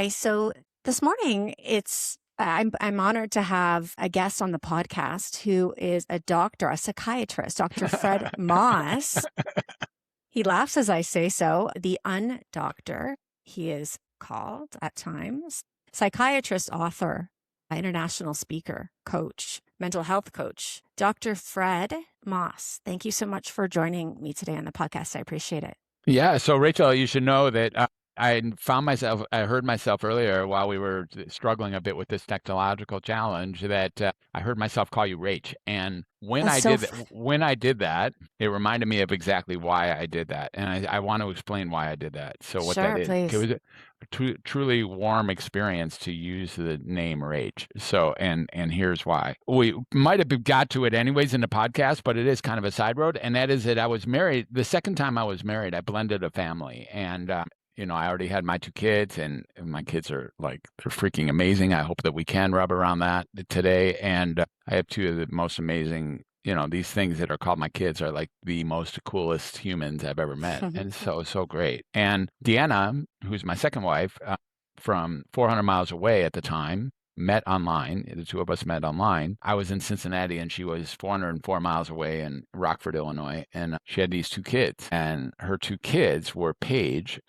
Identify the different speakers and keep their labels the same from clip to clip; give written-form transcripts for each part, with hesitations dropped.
Speaker 1: So this morning, I'm honored to have a guest on the podcast who is a doctor, a psychiatrist, Dr. Fred Moss. He laughs as I say so. The Undoctor, he is called at times. Psychiatrist, author, international speaker, coach, mental health coach, Dr. Fred Moss. Thank you so much for joining me today on the podcast. I appreciate it.
Speaker 2: Yeah. So, Rachel, you should know that I heard myself earlier while we were struggling a bit with this technological challenge that I heard myself call you Rach. And when I did that, it reminded me of exactly why I did that. And I want to explain why I did that. So what that is,
Speaker 1: Please.
Speaker 2: it was a truly warm experience to use the name Rach. So, and here's why. We might have got to it anyways in the podcast, but it is kind of a side road. And that is that I was married. The second time I was married, I blended a family. And I already had my two kids, and my kids are they're freaking amazing. I hope that we can rub around that today. And I have two of the most amazing, these things that are called my kids are like the most coolest humans I've ever met. And so great. And Deanna, who's my second wife, from 400 miles away at the time, met online. The two of us met online. I was in Cincinnati and she was 404 miles away in Rockford, Illinois. And she had these two kids. And her two kids were Paige,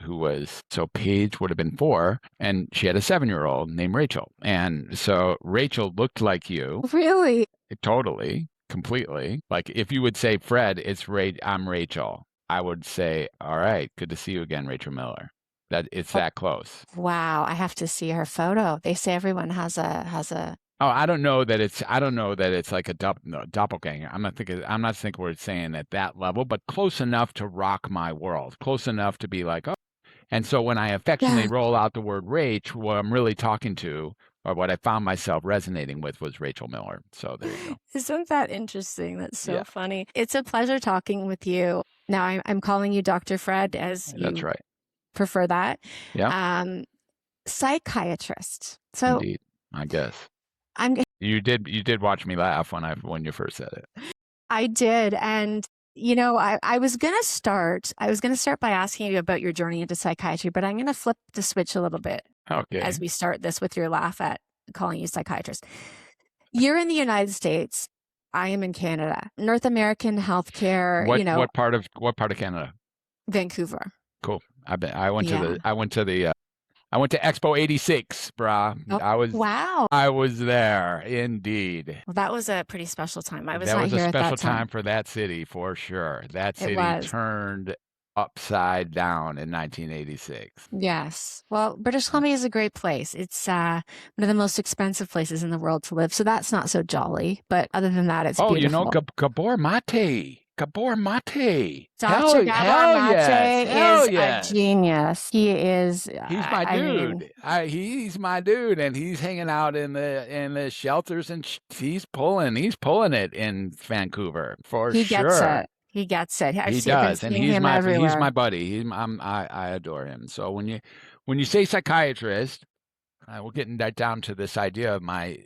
Speaker 2: Paige would have been 4. And she had a 7-year-old named Rachel. And so Rachel looked like you.
Speaker 1: Really?
Speaker 2: Totally, completely. Like if you would say, Fred, I'm Rachel. I would say, all right, good to see you again, Rachel Miller. That it's that close.
Speaker 1: Wow, I have to see her photo. They say everyone has a.
Speaker 2: Oh, I don't know that it's like a doppelganger. I'm not thinking we're saying at that level, but close enough to rock my world, close enough to be like, oh. And so when I affectionately roll out the word Rach, what I'm really talking to, or what I found myself resonating with, was Rachel Miller. So there you go.
Speaker 1: Isn't that interesting? That's so funny. It's a pleasure talking with you. Now I'm calling you Dr. Fred, as you.
Speaker 2: That's right.
Speaker 1: Prefer that.
Speaker 2: Yeah.
Speaker 1: Psychiatrist. So
Speaker 2: indeed, I guess. You did watch me laugh when you first said it.
Speaker 1: I did. And I was going to start by asking you about your journey into psychiatry, but I'm going to flip the switch a little bit.
Speaker 2: Okay.
Speaker 1: As we start this with your laugh at calling you psychiatrist. You're in the United States. I am in Canada. North American healthcare.
Speaker 2: What part of Canada?
Speaker 1: Vancouver.
Speaker 2: Cool. I went to Expo 86, brah.
Speaker 1: Wow.
Speaker 2: I was there, indeed.
Speaker 1: Well, that was a pretty special time.
Speaker 2: That was a special time for that city, for sure. That city turned upside down in 1986.
Speaker 1: Yes. Well, British Columbia is a great place. It's one of the most expensive places in the world to live, so that's not so jolly. But other than that, it's beautiful.
Speaker 2: Gabor Mate. Dr.
Speaker 1: Gabor Mate is a genius. He's
Speaker 2: my dude. He's my dude, and he's hanging out in the shelters, and he's pulling it in Vancouver for sure.
Speaker 1: He gets it.
Speaker 2: He does, and he's my buddy. I adore him. So when you say psychiatrist, we're getting that down to this idea of my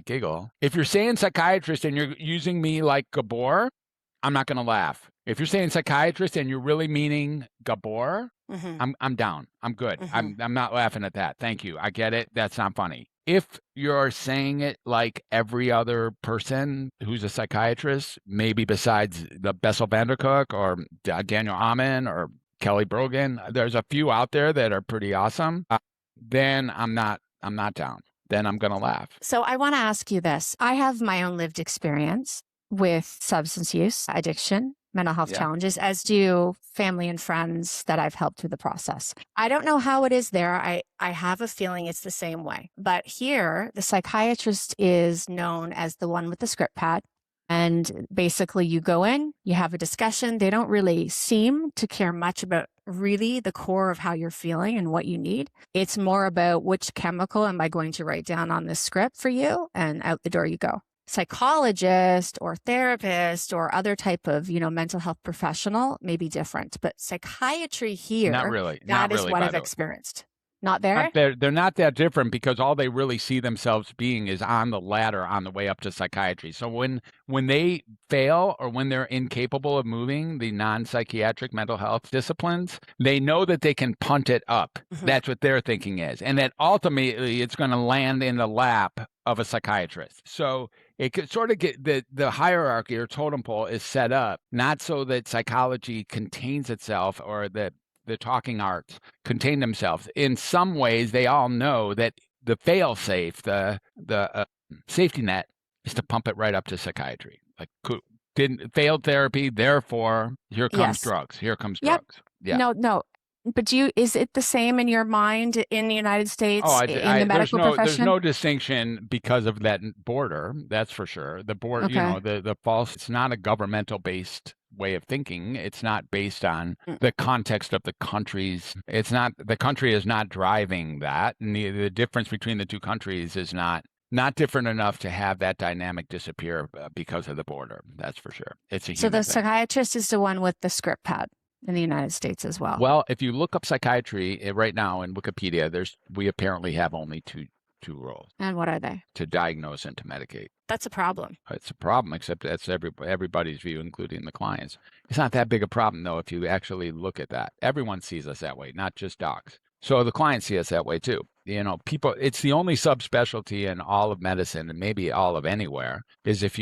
Speaker 2: giggle. If you're saying psychiatrist and you're using me like Gabor, I'm not going to laugh. If you're saying psychiatrist and you're really meaning Gabor, I'm down. I'm good. I'm not laughing at that. Thank you. I get it. That's not funny. If you're saying it like every other person who's a psychiatrist, maybe besides the Bessel van der Kolk or Daniel Amen or Kelly Brogan, there's a few out there that are pretty awesome. Then I'm not down. Then I'm going to laugh.
Speaker 1: So I want to ask you this. I have my own lived experience with substance use, addiction, mental health challenges, as do family and friends that I've helped through the process. I don't know how it is there. I have a feeling it's the same way. But here, the psychiatrist is known as the one with the script pad. And basically you go in, you have a discussion. They don't really seem to care much about really the core of how you're feeling and what you need. It's more about which chemical am I going to write down on this script for you, and out the door you go. Psychologist or therapist or other type of, mental health professional may be different, but psychiatry here,
Speaker 2: not really.
Speaker 1: That is what I've experienced. Not there?
Speaker 2: They're not that different because all they really see themselves being is on the ladder on the way up to psychiatry. So when they fail or when they're incapable of moving the non-psychiatric mental health disciplines, they know that they can punt it up. That's what their thinking is. And that ultimately it's going to land in the lap of a psychiatrist. So it could sort of get the hierarchy or totem pole is set up not so that psychology contains itself or that the talking arts contain themselves. In some ways, they all know that the fail-safe, the safety net, is to pump it right up to psychiatry. Like, failed therapy, therefore, here comes drugs. Here comes drugs. Yeah.
Speaker 1: No. But is it the same in your mind in the United States, in the medical profession?
Speaker 2: There's no distinction because of that border, that's for sure. The border, the false, it's not a governmental-based way of thinking. It's not based on the context of the countries. The country is not driving that. And the difference between the two countries is not different enough to have that dynamic disappear because of the border. That's for sure. It's a human thing.
Speaker 1: Psychiatrist is the one with the script pad in the United States as well.
Speaker 2: Well, if you look up psychiatry right now in Wikipedia, we apparently have only two roles.
Speaker 1: And what are they?
Speaker 2: To diagnose and to medicate.
Speaker 1: That's a problem.
Speaker 2: It's a problem, except that's everybody's view, including the clients. It's not that big a problem, though, if you actually look at that. Everyone sees us that way, not just docs. So the clients see us that way, too. People, it's the only subspecialty in all of medicine, and maybe all of anywhere, is if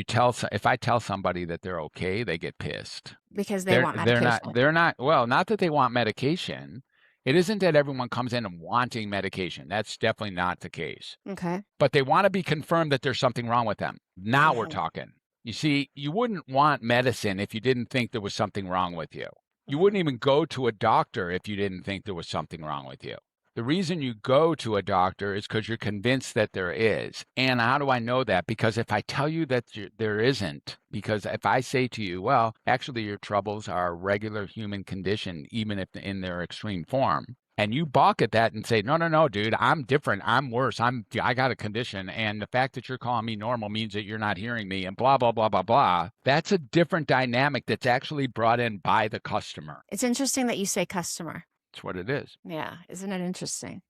Speaker 2: I tell somebody that they're okay, they get pissed.
Speaker 1: Because they want medication.
Speaker 2: Not that they want medication. It isn't that everyone comes in and wanting medication. That's definitely not the case.
Speaker 1: Okay.
Speaker 2: But they want to be confirmed that there's something wrong with them. Now we're talking. You see, you wouldn't want medicine if you didn't think there was something wrong with you. You wouldn't even go to a doctor if you didn't think there was something wrong with you. The reason you go to a doctor is because you're convinced that there is. And how do I know that? Because if I tell you that there isn't, because if I say to you, well, actually your troubles are a regular human condition, even if in their extreme form, and you balk at that and say, no, dude, I'm different. I'm worse. I got a condition. And the fact that you're calling me normal means that you're not hearing me and blah, blah, blah, blah, blah. That's a different dynamic that's actually brought in by the customer.
Speaker 1: It's interesting that you say customer.
Speaker 2: That's what it is.
Speaker 1: Yeah. Isn't it interesting?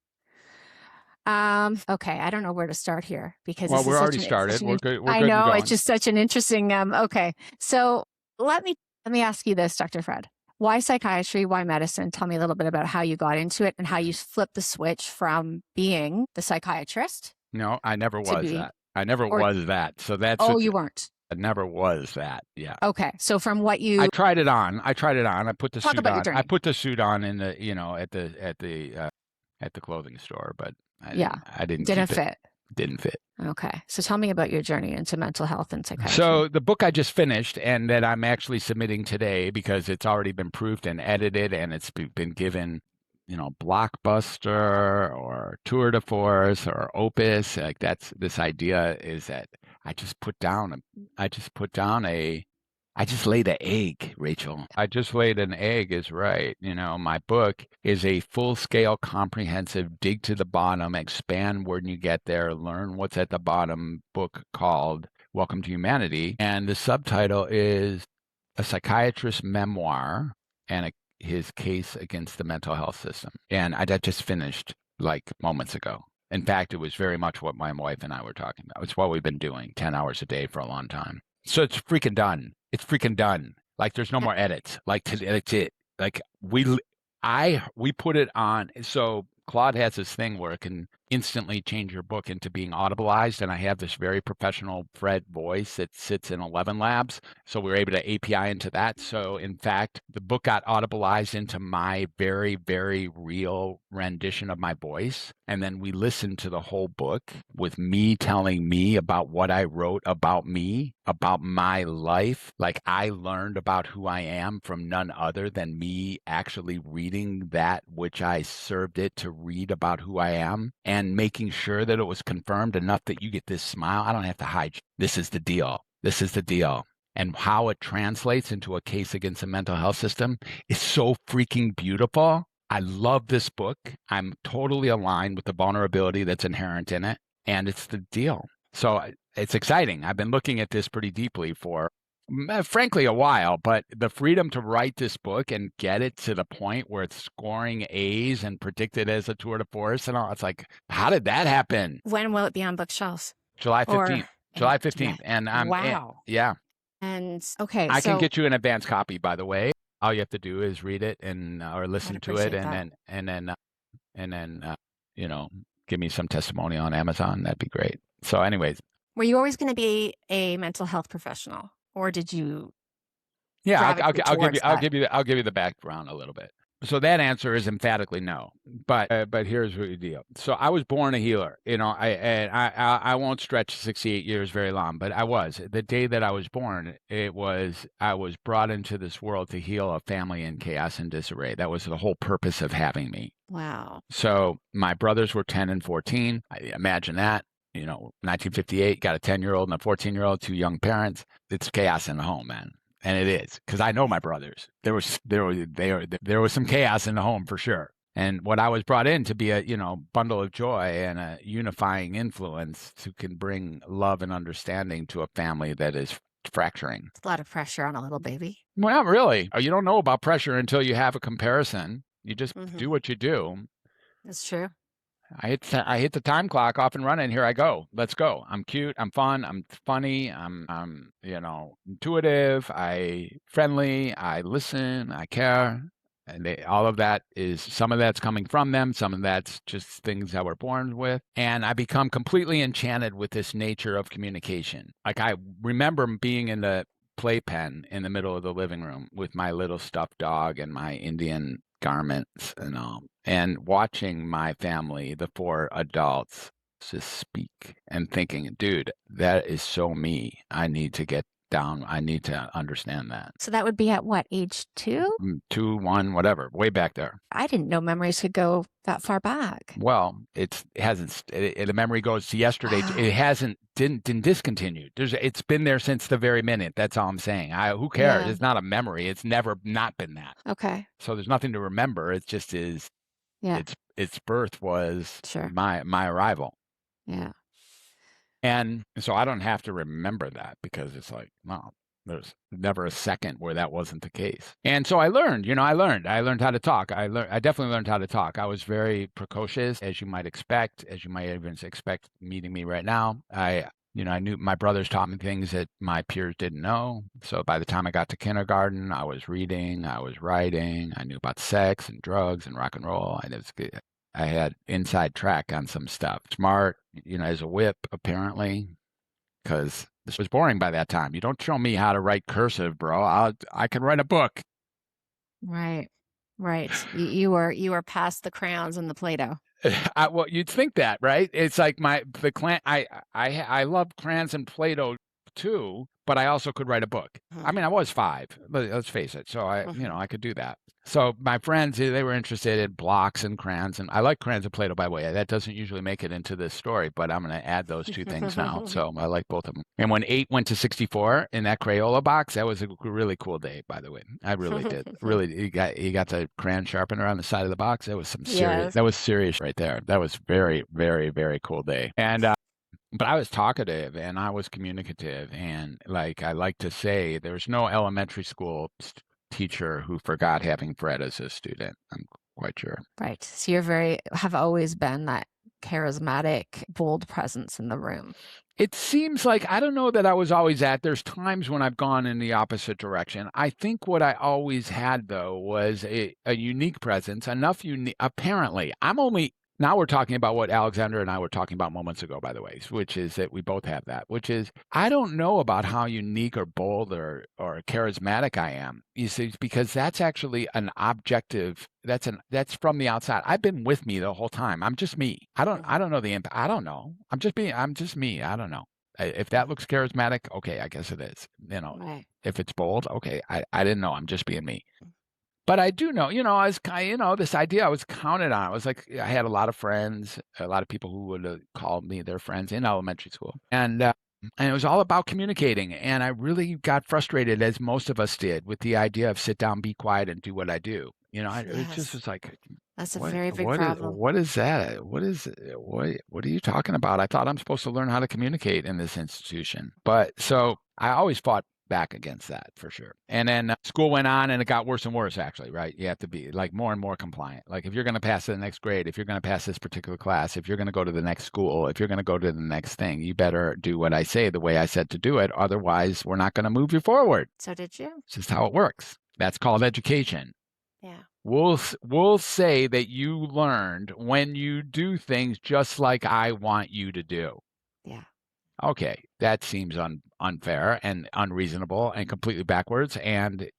Speaker 1: Okay. I don't know where to start here because
Speaker 2: we're already started. We're good.
Speaker 1: I know. It's just such an interesting, okay. So let me ask you this, Dr. Fred. Why psychiatry? Why medicine? Tell me a little bit about how you got into it and how you flipped the switch from being the psychiatrist.
Speaker 2: No, I never was that. I never was that. So that's.
Speaker 1: Oh, you weren't.
Speaker 2: I never was that. Yeah.
Speaker 1: Okay. So from what you.
Speaker 2: I tried it on. I put the suit on.
Speaker 1: I
Speaker 2: put the suit on in the at the clothing store, but I didn't
Speaker 1: fit.
Speaker 2: Didn't fit.
Speaker 1: Okay. So tell me about your journey into mental health and psychiatry.
Speaker 2: So the book I just finished and that I'm actually submitting today because it's already been proofed and edited and it's been given, Blockbuster or Tour de Force or Opus. Like this idea is that I just laid an egg, Rachel. I just laid an egg is right. My book is a full-scale, comprehensive, dig to the bottom, expand when you get there, learn what's at the bottom book called Welcome to Humanity. And the subtitle is A Psychiatrist's Memoir and His Case Against the Mental Health System. And I just finished like moments ago. In fact, it was very much what my wife and I were talking about. It's what we've been doing 10 hours a day for a long time. So it's freaking done. It's freaking done. Like there's no more edits. Like that's it. Like we put it on. So Claude has this thing where it can instantly change your book into being audibleized. And I have this very professional Fred voice that sits in 11 Labs. So we were able to API into that. So in fact, the book got audibleized into my very, very real rendition of my voice. And then we listened to the whole book with me telling me about what I wrote about me, about my life. Like I learned about who I am from none other than me actually reading that which I served it to read about who I am and making sure that it was confirmed enough that you get this smile. I don't have to hide. This is the deal. This is the deal. And how it translates into a case against the mental health system is so freaking beautiful. I love this book. I'm totally aligned with the vulnerability that's inherent in it. And it's the deal. So it's exciting. I've been looking at this pretty deeply for frankly, a while, but the freedom to write this book and get it to the point where it's scoring A's and predicted as a tour de force and all, it's like, how did that happen?
Speaker 1: When will it be on bookshelves?
Speaker 2: July 15th. July
Speaker 1: July.
Speaker 2: 15th. And
Speaker 1: Wow.
Speaker 2: yeah.
Speaker 1: And okay,
Speaker 2: I can
Speaker 1: so
Speaker 2: get you an advance copy, by the way. All you have to do is read it and or
Speaker 1: I'd
Speaker 2: listen to
Speaker 1: appreciate
Speaker 2: it
Speaker 1: that.
Speaker 2: and then you know, give me some testimony on Amazon. That'd be great. So anyways,
Speaker 1: Were you always going to be a mental health professional, or did you
Speaker 2: yeah,
Speaker 1: gravitate
Speaker 2: I'll give you
Speaker 1: towards that?
Speaker 2: I'll give you the background a little bit. So that answer is emphatically no. But here's the deal. So I was born a healer. You know, I won't stretch 68 years very long, but I was. The day that I was born, I was brought into this world to heal a family in chaos and disarray. That was the whole purpose of having me.
Speaker 1: Wow.
Speaker 2: So my brothers were 10 and 14. Imagine that. You know, 1958, got a 10-year-old and a 14-year-old, two young parents. It's chaos in the home, man. And it is, because I know my brothers. There was some chaos in the home for sure. And what I was brought in to be a, bundle of joy and a unifying influence who can bring love and understanding to a family that is fracturing.
Speaker 1: It's a lot of pressure on a little baby.
Speaker 2: Well, not really. You don't know about pressure until you have a comparison. You just
Speaker 1: Mm-hmm.
Speaker 2: do what you do.
Speaker 1: That's true.
Speaker 2: I hit the time clock off and running. Here I go. Let's go. I'm cute. I'm fun. I'm funny. I'm intuitive. I friendly. I listen. I care. And all of that is, some of that's coming from them. Some of that's just things that we're born with. And I become completely enchanted with this nature of communication. Like, I remember being in the Playpen in the middle of the living room with my little stuffed dog and my Indian garments and all, and watching my family, the four adults, just speak and thinking, dude, that is so me. I need to get down. I need to understand that.
Speaker 1: So that would be at what, age 2?
Speaker 2: 2, 1, whatever, way back there.
Speaker 1: I didn't know memories could go that far back.
Speaker 2: Well, it hasn't. The memory goes to yesterday. It didn't discontinue. It's been there since the very minute. That's all I'm saying. Who cares?
Speaker 1: Yeah.
Speaker 2: It's not a memory. It's never not been that.
Speaker 1: Okay.
Speaker 2: So there's nothing to remember. It just is.
Speaker 1: Yeah.
Speaker 2: Its birth was
Speaker 1: Sure.
Speaker 2: my arrival.
Speaker 1: Yeah.
Speaker 2: And so I don't have to remember that, because it's like, well, there's never a second where that wasn't the case. And so I learned, I learned how to talk. I definitely learned how to talk. I was very precocious, as you might expect, as you might even expect meeting me right now. I knew my brothers taught me things that my peers didn't know. So by the time I got to kindergarten, I was reading, I was writing, I knew about sex and drugs and rock and roll. I had inside track on some stuff. Smart, as a whip, apparently, because this was boring by that time. You don't show me how to write cursive, bro. I can write a book.
Speaker 1: Right. You were past the crayons and the Play-Doh.
Speaker 2: Well, you'd think that, right? It's like I love crayons and Play-Doh too, but I also could write a book. I mean, I was 5, let's face it. So I could do that. So my friends, they were interested in blocks and crayons, and I like crayons and Play-Doh, by the way. That doesn't usually make it into this story, but I'm going to add those two things now. So I like both of them. And when 8 went to 64 in that Crayola box, that was a really cool day, by the way. I really did. Really, you got the crayon sharpener on the side of the box. That was some serious.
Speaker 1: Yes.
Speaker 2: That was serious right there. That was very, very, very cool day. And but I was talkative and I was communicative, and like I like to say, there's no elementary school teacher who forgot having Fred as a student. I'm quite sure.
Speaker 1: Right. So have always been that charismatic, bold presence in the room.
Speaker 2: It seems like, I don't know that I was always that. There's times when I've gone in the opposite direction. I think what I always had, though, was a unique presence, apparently. Now we're talking about what Alexander and I were talking about moments ago, by the way, which is that we both have that, which is, I don't know about how unique or bold or charismatic I am. You see, because that's actually an objective, that's from the outside. I've been with me the whole time. I'm just me. I don't know the impact. I don't know. I'm just me. I don't know. If that looks charismatic, okay, I guess it is.
Speaker 1: Right.
Speaker 2: If it's bold, okay, I didn't know. I'm just being me. But I do know, I was kind of, this idea I was counted on. I was like, I had a lot of friends, a lot of people who would have called me their friends in elementary school. And it was all about communicating. And I really got frustrated, as most of us did, with the idea of sit down, be quiet, and do what I do. It just was like,
Speaker 1: that's a very big problem.
Speaker 2: What is that? What are you talking about? I thought I'm supposed to learn how to communicate in this institution. But so I always fought back against that for sure. And then school went on and it got worse and worse, actually, right? You have to be like more and more compliant. Like if you're going to pass to the next grade, if you're going to pass this particular class, if you're going to go to the next school, if you're going to go to the next thing, you better do what I say the way I said to do it. Otherwise, we're not going to move you forward.
Speaker 1: So did you?
Speaker 2: It's just how it works. That's called education.
Speaker 1: Yeah.
Speaker 2: We'll say that you learned when you do things just like I want you to do.
Speaker 1: Yeah.
Speaker 2: Okay, that seems unfair and unreasonable and completely backwards, and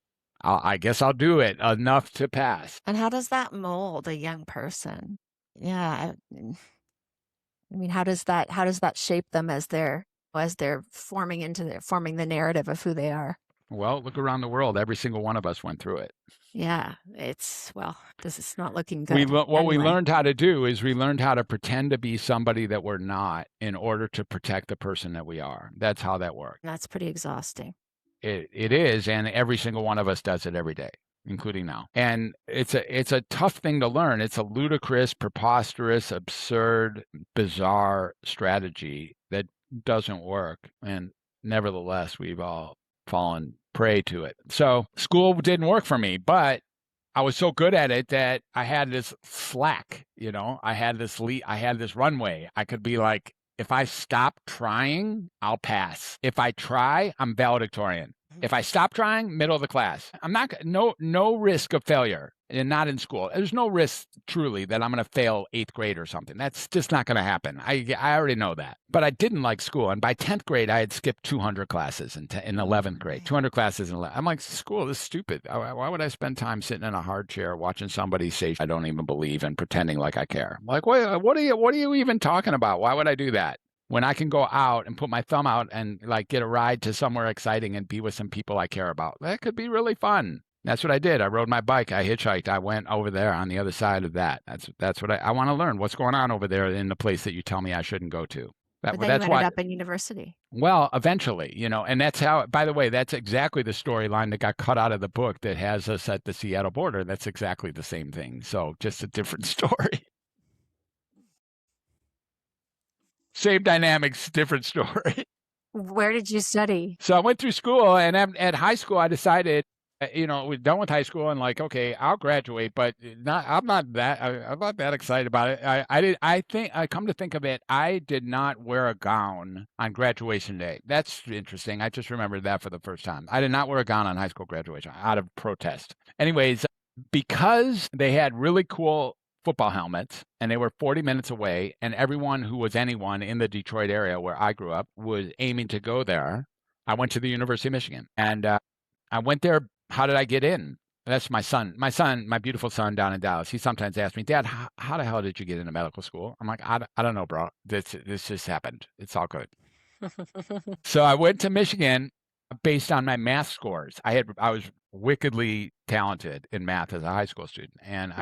Speaker 2: I guess I'll do it enough to pass.
Speaker 1: And how does that mold a young person? Yeah. I mean, how does that shape them as they're forming the narrative of who they are?
Speaker 2: Well, look around the world. Every single one of us went through it.
Speaker 1: Yeah, this is not looking good.
Speaker 2: We learned how to do is we learned how to pretend to be somebody that we're not in order to protect the person that we are. That's how that works.
Speaker 1: That's pretty exhausting.
Speaker 2: It is, and every single one of us does it every day, including now. And it's a tough thing to learn. It's a ludicrous, preposterous, absurd, bizarre strategy that doesn't work. And nevertheless, we've all fallen prey to it. So school didn't work for me, but I was so good at it that I had this slack, I had this runway. I could be like, if I stop trying, I'll pass. If I try, I'm valedictorian. If I stop trying, middle of the class. I'm not, no risk of failure, and not in school. There's no risk truly that I'm going to fail 8th grade or something. That's just not going to happen. I already know that. But I didn't like school. And by 10th grade, I had skipped 200 classes in 11th grade, 200 classes in 11th. I'm like, school is stupid. Why would I spend time sitting in a hard chair watching somebody say I don't even believe and pretending like I care? Like, what are you even talking about? Why would I do that? When I can go out and put my thumb out and like get a ride to somewhere exciting and be with some people I care about. That could be really fun. That's what I did. I rode my bike. I hitchhiked. I went over there on the other side of that. That's what I want to learn. What's going on over there in the place that you tell me I shouldn't go to?
Speaker 1: But then you ended up in university.
Speaker 2: Well, eventually, and that's how, by the way, that's exactly the storyline that got cut out of the book that has us at the Seattle border. That's exactly the same thing. So just a different story. Same dynamics, different story.
Speaker 1: Where did you study?
Speaker 2: So I went through school, and at high school, I decided, we're done with high school, and like, okay, I'll graduate, but I'm not that excited about it. I come to think of it, I did not wear a gown on graduation day. That's interesting. I just remembered that for the first time. I did not wear a gown on high school graduation out of protest. Anyways, because they had really cool football helmets, and they were 40 minutes away, and everyone who was anyone in the Detroit area where I grew up was aiming to go there. I went to the University of Michigan, and I went there. How did I get in? That's my beautiful son down in Dallas. He sometimes asks me, Dad, how the hell did you get into medical school? I'm like, I don't know, bro. This just happened. It's all good. So I went to Michigan based on my math scores. I was wickedly talented in math as a high school student, and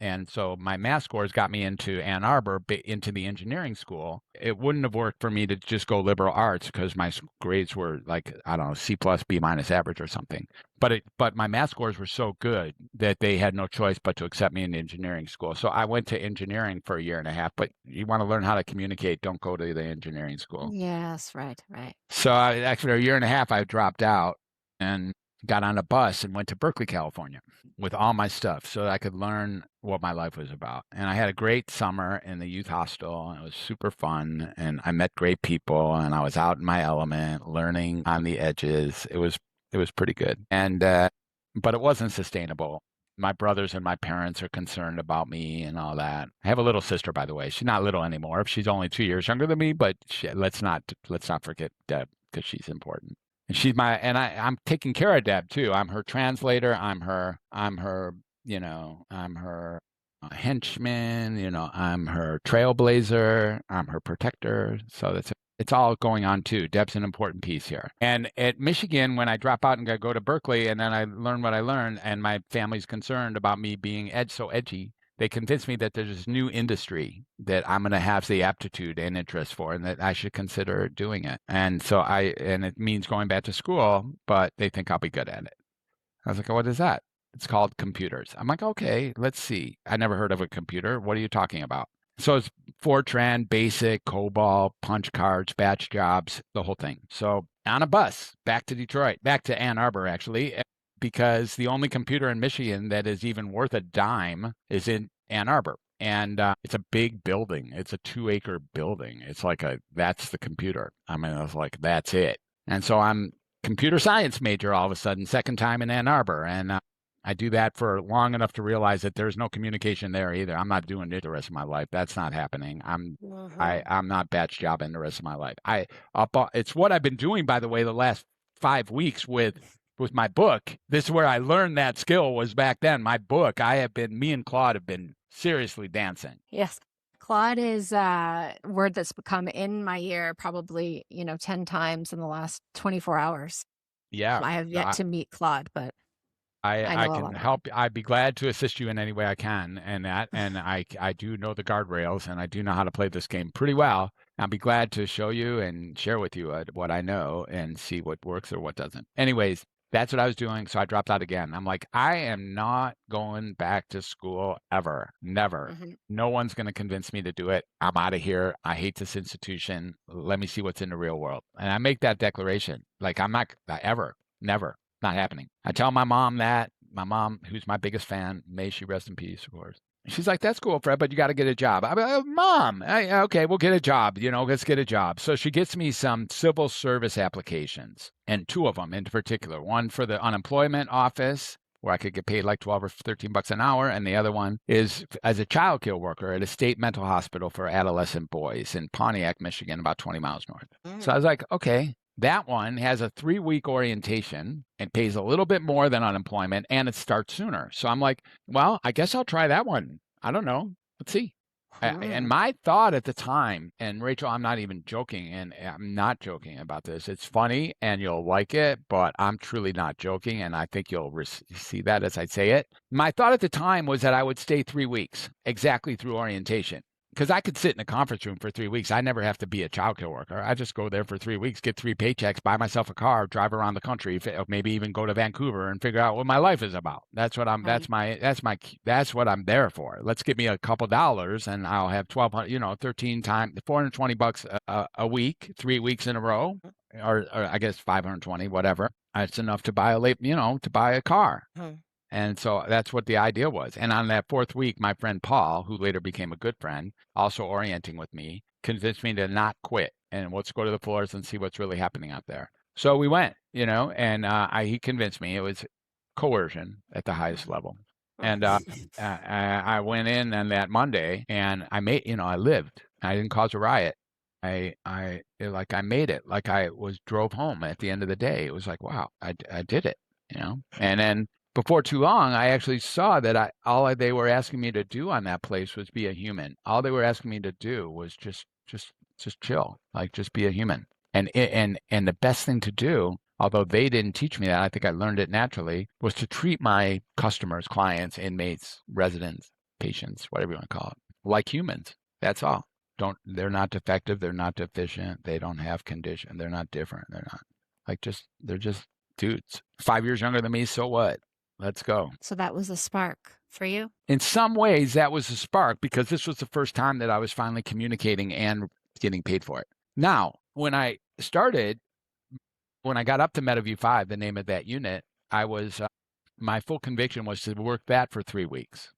Speaker 2: and so my math scores got me into Ann Arbor, into the engineering school. It wouldn't have worked for me to just go liberal arts because my grades were like, I don't know, C+, B- average or something. But my math scores were so good that they had no choice but to accept me in engineering school. So I went to engineering for a year and a half. But you want to learn how to communicate, don't go to the engineering school.
Speaker 1: Yes, right.
Speaker 2: So after a year and a half, I dropped out and got on a bus and went to Berkeley, California with all my stuff so that I could learn what my life was about. And I had a great summer in the youth hostel, and it was super fun, and I met great people, and I was out in my element, learning on the edges. It was pretty good. And but it wasn't sustainable. My brothers and my parents are concerned about me and all that. I have a little sister, by the way. She's not little anymore. She's only 2 years younger than me, but let's not forget Deb, because she's important. And she's I'm taking care of Deb too. I'm her translator. I'm her henchman. I'm her trailblazer. I'm her protector. So it's all going on too. Deb's an important piece here. And at Michigan, when I drop out and go to Berkeley, and then I learn what I learned, and my family's concerned about me being so edgy, they convinced me that there's this new industry that I'm going to have the aptitude and interest for, and that I should consider doing it. And so it means going back to school, but they think I'll be good at it. I was like, what is that? It's called computers. I'm like, okay, let's see. I never heard of a computer. What are you talking about? So it's Fortran, BASIC, COBOL, punch cards, batch jobs, the whole thing. So on a bus back to Detroit, back to Ann Arbor, actually, because the only computer in Michigan that is even worth a dime is in Ann Arbor. And it's a big building. It's a 2-acre building. It's like that's the computer. I mean, I was like, that's it. And so I'm computer science major all of a sudden, second time in Ann Arbor. And I do that for long enough to realize that there's no communication there either. I'm not doing it the rest of my life. That's not happening. I'm not batch jobbing the rest of my life. It's what I've been doing, by the way, the last 5 weeks with my book. This is where I learned that skill, was back then. My book, me and Claude have been seriously dancing.
Speaker 1: Yes. Claude is a word that's become in my ear probably, 10 times in the last 24 hours.
Speaker 2: Yeah.
Speaker 1: I have yet to meet Claude, but
Speaker 2: I can help. I'd be glad to assist you in any way I can. And I do know the guardrails, and I do know how to play this game pretty well. I'll be glad to show you and share with you what I know and see what works or what doesn't. Anyways, that's what I was doing. So I dropped out again. I'm like, I am not going back to school ever. Never. Mm-hmm. No one's going to convince me to do it. I'm out of here. I hate this institution. Let me see what's in the real world. And I make that declaration. Like, I'm not ever, never, not happening. I tell my mom that. My mom, who's my biggest fan, may she rest in peace, of course. She's like, that's cool, Fred, but you got to get a job. I'm like, Mom, okay, we'll get a job. Let's get a job. So she gets me some civil service applications, and 2 of them in particular. One for the unemployment office, where I could get paid like 12 or 13 bucks an hour. And the other one is as a child care worker at a state mental hospital for adolescent boys in Pontiac, Michigan, about 20 miles north. So I was like, okay. That one has a 3-week orientation and pays a little bit more than unemployment, and it starts sooner. So I'm like, well, I guess I'll try that one. I don't know. Let's see. And my thought at the time, and Rachel, I'm not even joking, and I'm not joking about this. It's funny and you'll like it, but I'm truly not joking. And I think you'll see that as I say it. My thought at the time was that I would stay 3 weeks exactly through orientation. Because I could sit in a conference room for 3 weeks. I never have to be a childcare worker. I just go there for 3 weeks, get 3 paychecks, buy myself a car, drive around the country, maybe even go to Vancouver and figure out what my life is about. That's what I'm. Right. That's what I'm there for. Let's give me a couple dollars, and I'll have 1,200. 13 times $420 a week, 3 weeks in a row, or I guess 520, whatever. It's enough to buy to buy a car. And so that's what the idea was. And on that 4th week, my friend Paul, who later became a good friend, also orienting with me, convinced me to not quit. And let's go to the floors and see what's really happening out there. So we went, and he convinced me. It was coercion at the highest level. And I went in on that Monday, and I lived. I didn't cause a riot. I made it. Like I drove home at the end of the day. It was like, wow, I did it, And then before too long, I actually saw that all they were asking me to do on that place was be a human. All they were asking me to do was just chill, like just be a human. And the best thing to do, although they didn't teach me that, I think I learned it naturally, was to treat my customers, clients, inmates, residents, patients, whatever you want to call it, like humans. That's all. They're not defective. They're not deficient. They don't have condition. They're not different. They're not they're just dudes. 5 years younger than me. So what? Let's go.
Speaker 1: So that was a spark for you? In
Speaker 2: some ways, that was a spark, because this was the first time that I was finally communicating and getting paid for it. Now, when I got up to MetaView 5, the name of that unit, I was, my full conviction was to work that for 3 weeks,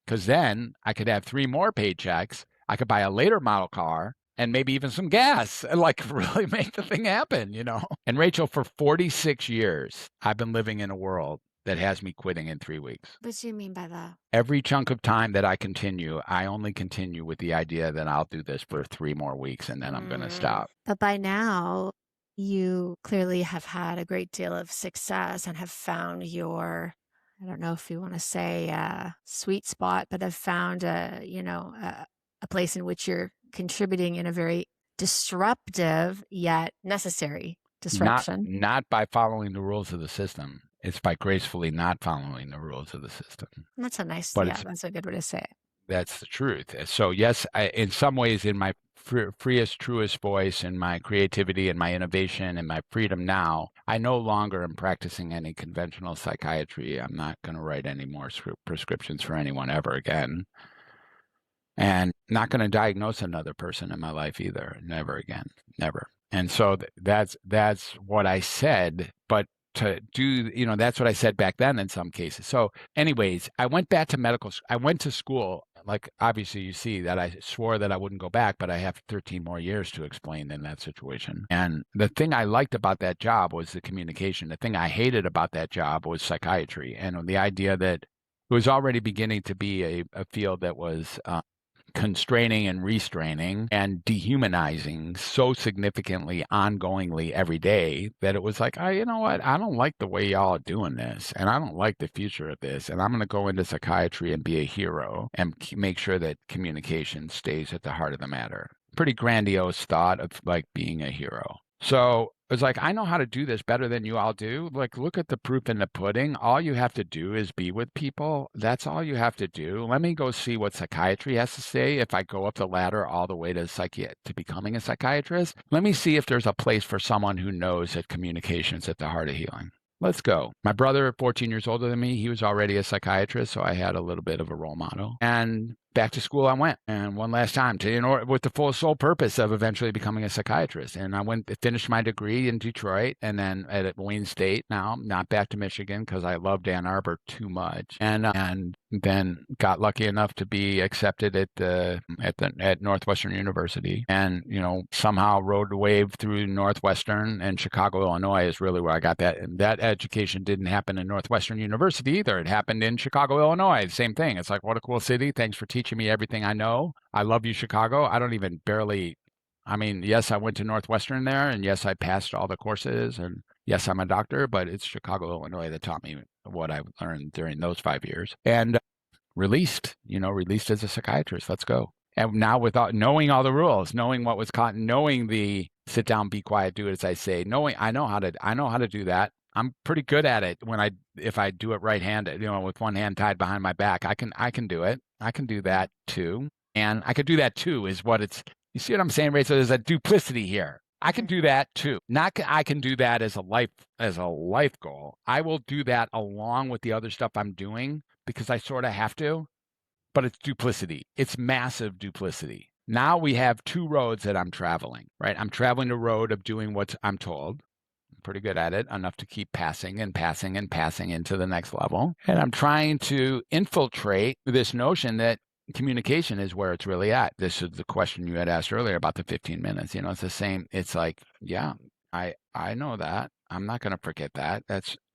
Speaker 2: because then I could have 3 more paychecks. I could buy a later model car and maybe even some gas, and like really make the thing happen, And Rachel, for 46 years, I've been living in a world that has me quitting in 3 weeks.
Speaker 1: What do you mean by that?
Speaker 2: Every chunk of time that I only continue with the idea that I'll do this for 3 more weeks and then I'm going to stop.
Speaker 1: But by now, you clearly have had a great deal of success and have found your, I don't know if you want to say sweet spot, but have found a place in which you're contributing in a very disruptive yet necessary disruption.
Speaker 2: Not by following the rules of the system. It's by gracefully not following the rules of the system.
Speaker 1: That's that's a good way to say it.
Speaker 2: That's the truth. So yes, in some ways, in my freest, truest voice, and my creativity and my innovation and my freedom now, I no longer am practicing any conventional psychiatry. I'm not going to write any more prescriptions for anyone ever again. And not going to diagnose another person in my life either. Never again. Never. And so that's what I said. But to do, that's what I said back then in some cases. So anyways, I went back to medical school. I went to school. Like, obviously you see that I swore that I wouldn't go back, but I have 13 more years to explain in that situation. And the thing I liked about that job was the communication. The thing I hated about that job was psychiatry, and the idea that it was already beginning to be a field that was constraining and restraining and dehumanizing so significantly, ongoingly every day, that it was like, you know what? I don't like the way y'all are doing this, and I don't like the future of this, and I'm going to go into psychiatry and be a hero and make sure that communication stays at the heart of the matter. Pretty grandiose thought of like being a hero. So it's like, I know how to do this better than you all do. Like, look at the proof in the pudding. All you have to do is be with people. That's all you have to do. Let me go see what psychiatry has to say. If I go up the ladder all the way to becoming a psychiatrist, let me see if there's a place for someone who knows that communication is at the heart of healing. Let's go. My brother, 14 years older than me, he was already a psychiatrist, so I had a little bit of a role model. And back to school I went, and one last time with the sole purpose of eventually becoming a psychiatrist. And I finished my degree in Detroit, and then at Wayne State. Now, not back to Michigan because I loved Ann Arbor too much, and then got lucky enough to be accepted at Northwestern University, and somehow rode the wave through Northwestern, and Chicago, Illinois is really where I got that. And that education didn't happen in Northwestern University either. It happened in Chicago, Illinois. Same thing. It's like, what a cool city. Thanks for teaching me everything I know. I love you, Chicago. Yes, I went to Northwestern there, and yes, I passed all the courses, and yes, I'm a doctor, but it's Chicago, Illinois that taught me what I learned during those 5 years. And released as a psychiatrist. Let's go. And now, without knowing all the rules, knowing what was caught, knowing the sit down, be quiet, do it as I say, I know how to do that. I'm pretty good at it if I do it right-handed, with one hand tied behind my back. I can do it. I can do that too. And I could do that too is what it's, you see what I'm saying, Rachel? There's a duplicity here. I can do that too. Not I can do that as a life goal. I will do that along with the other stuff I'm doing because I sort of have to, but it's duplicity. It's massive duplicity. Now we have two roads that I'm traveling, right? I'm traveling the road of doing what I'm told. I'm pretty good at it, enough to keep passing and passing and passing into the next level. And I'm trying to infiltrate this notion that communication is where it's really at. This is the question you had asked earlier about the 15 minutes. It's the same. It's like, yeah, I know that. I'm not going to forget that.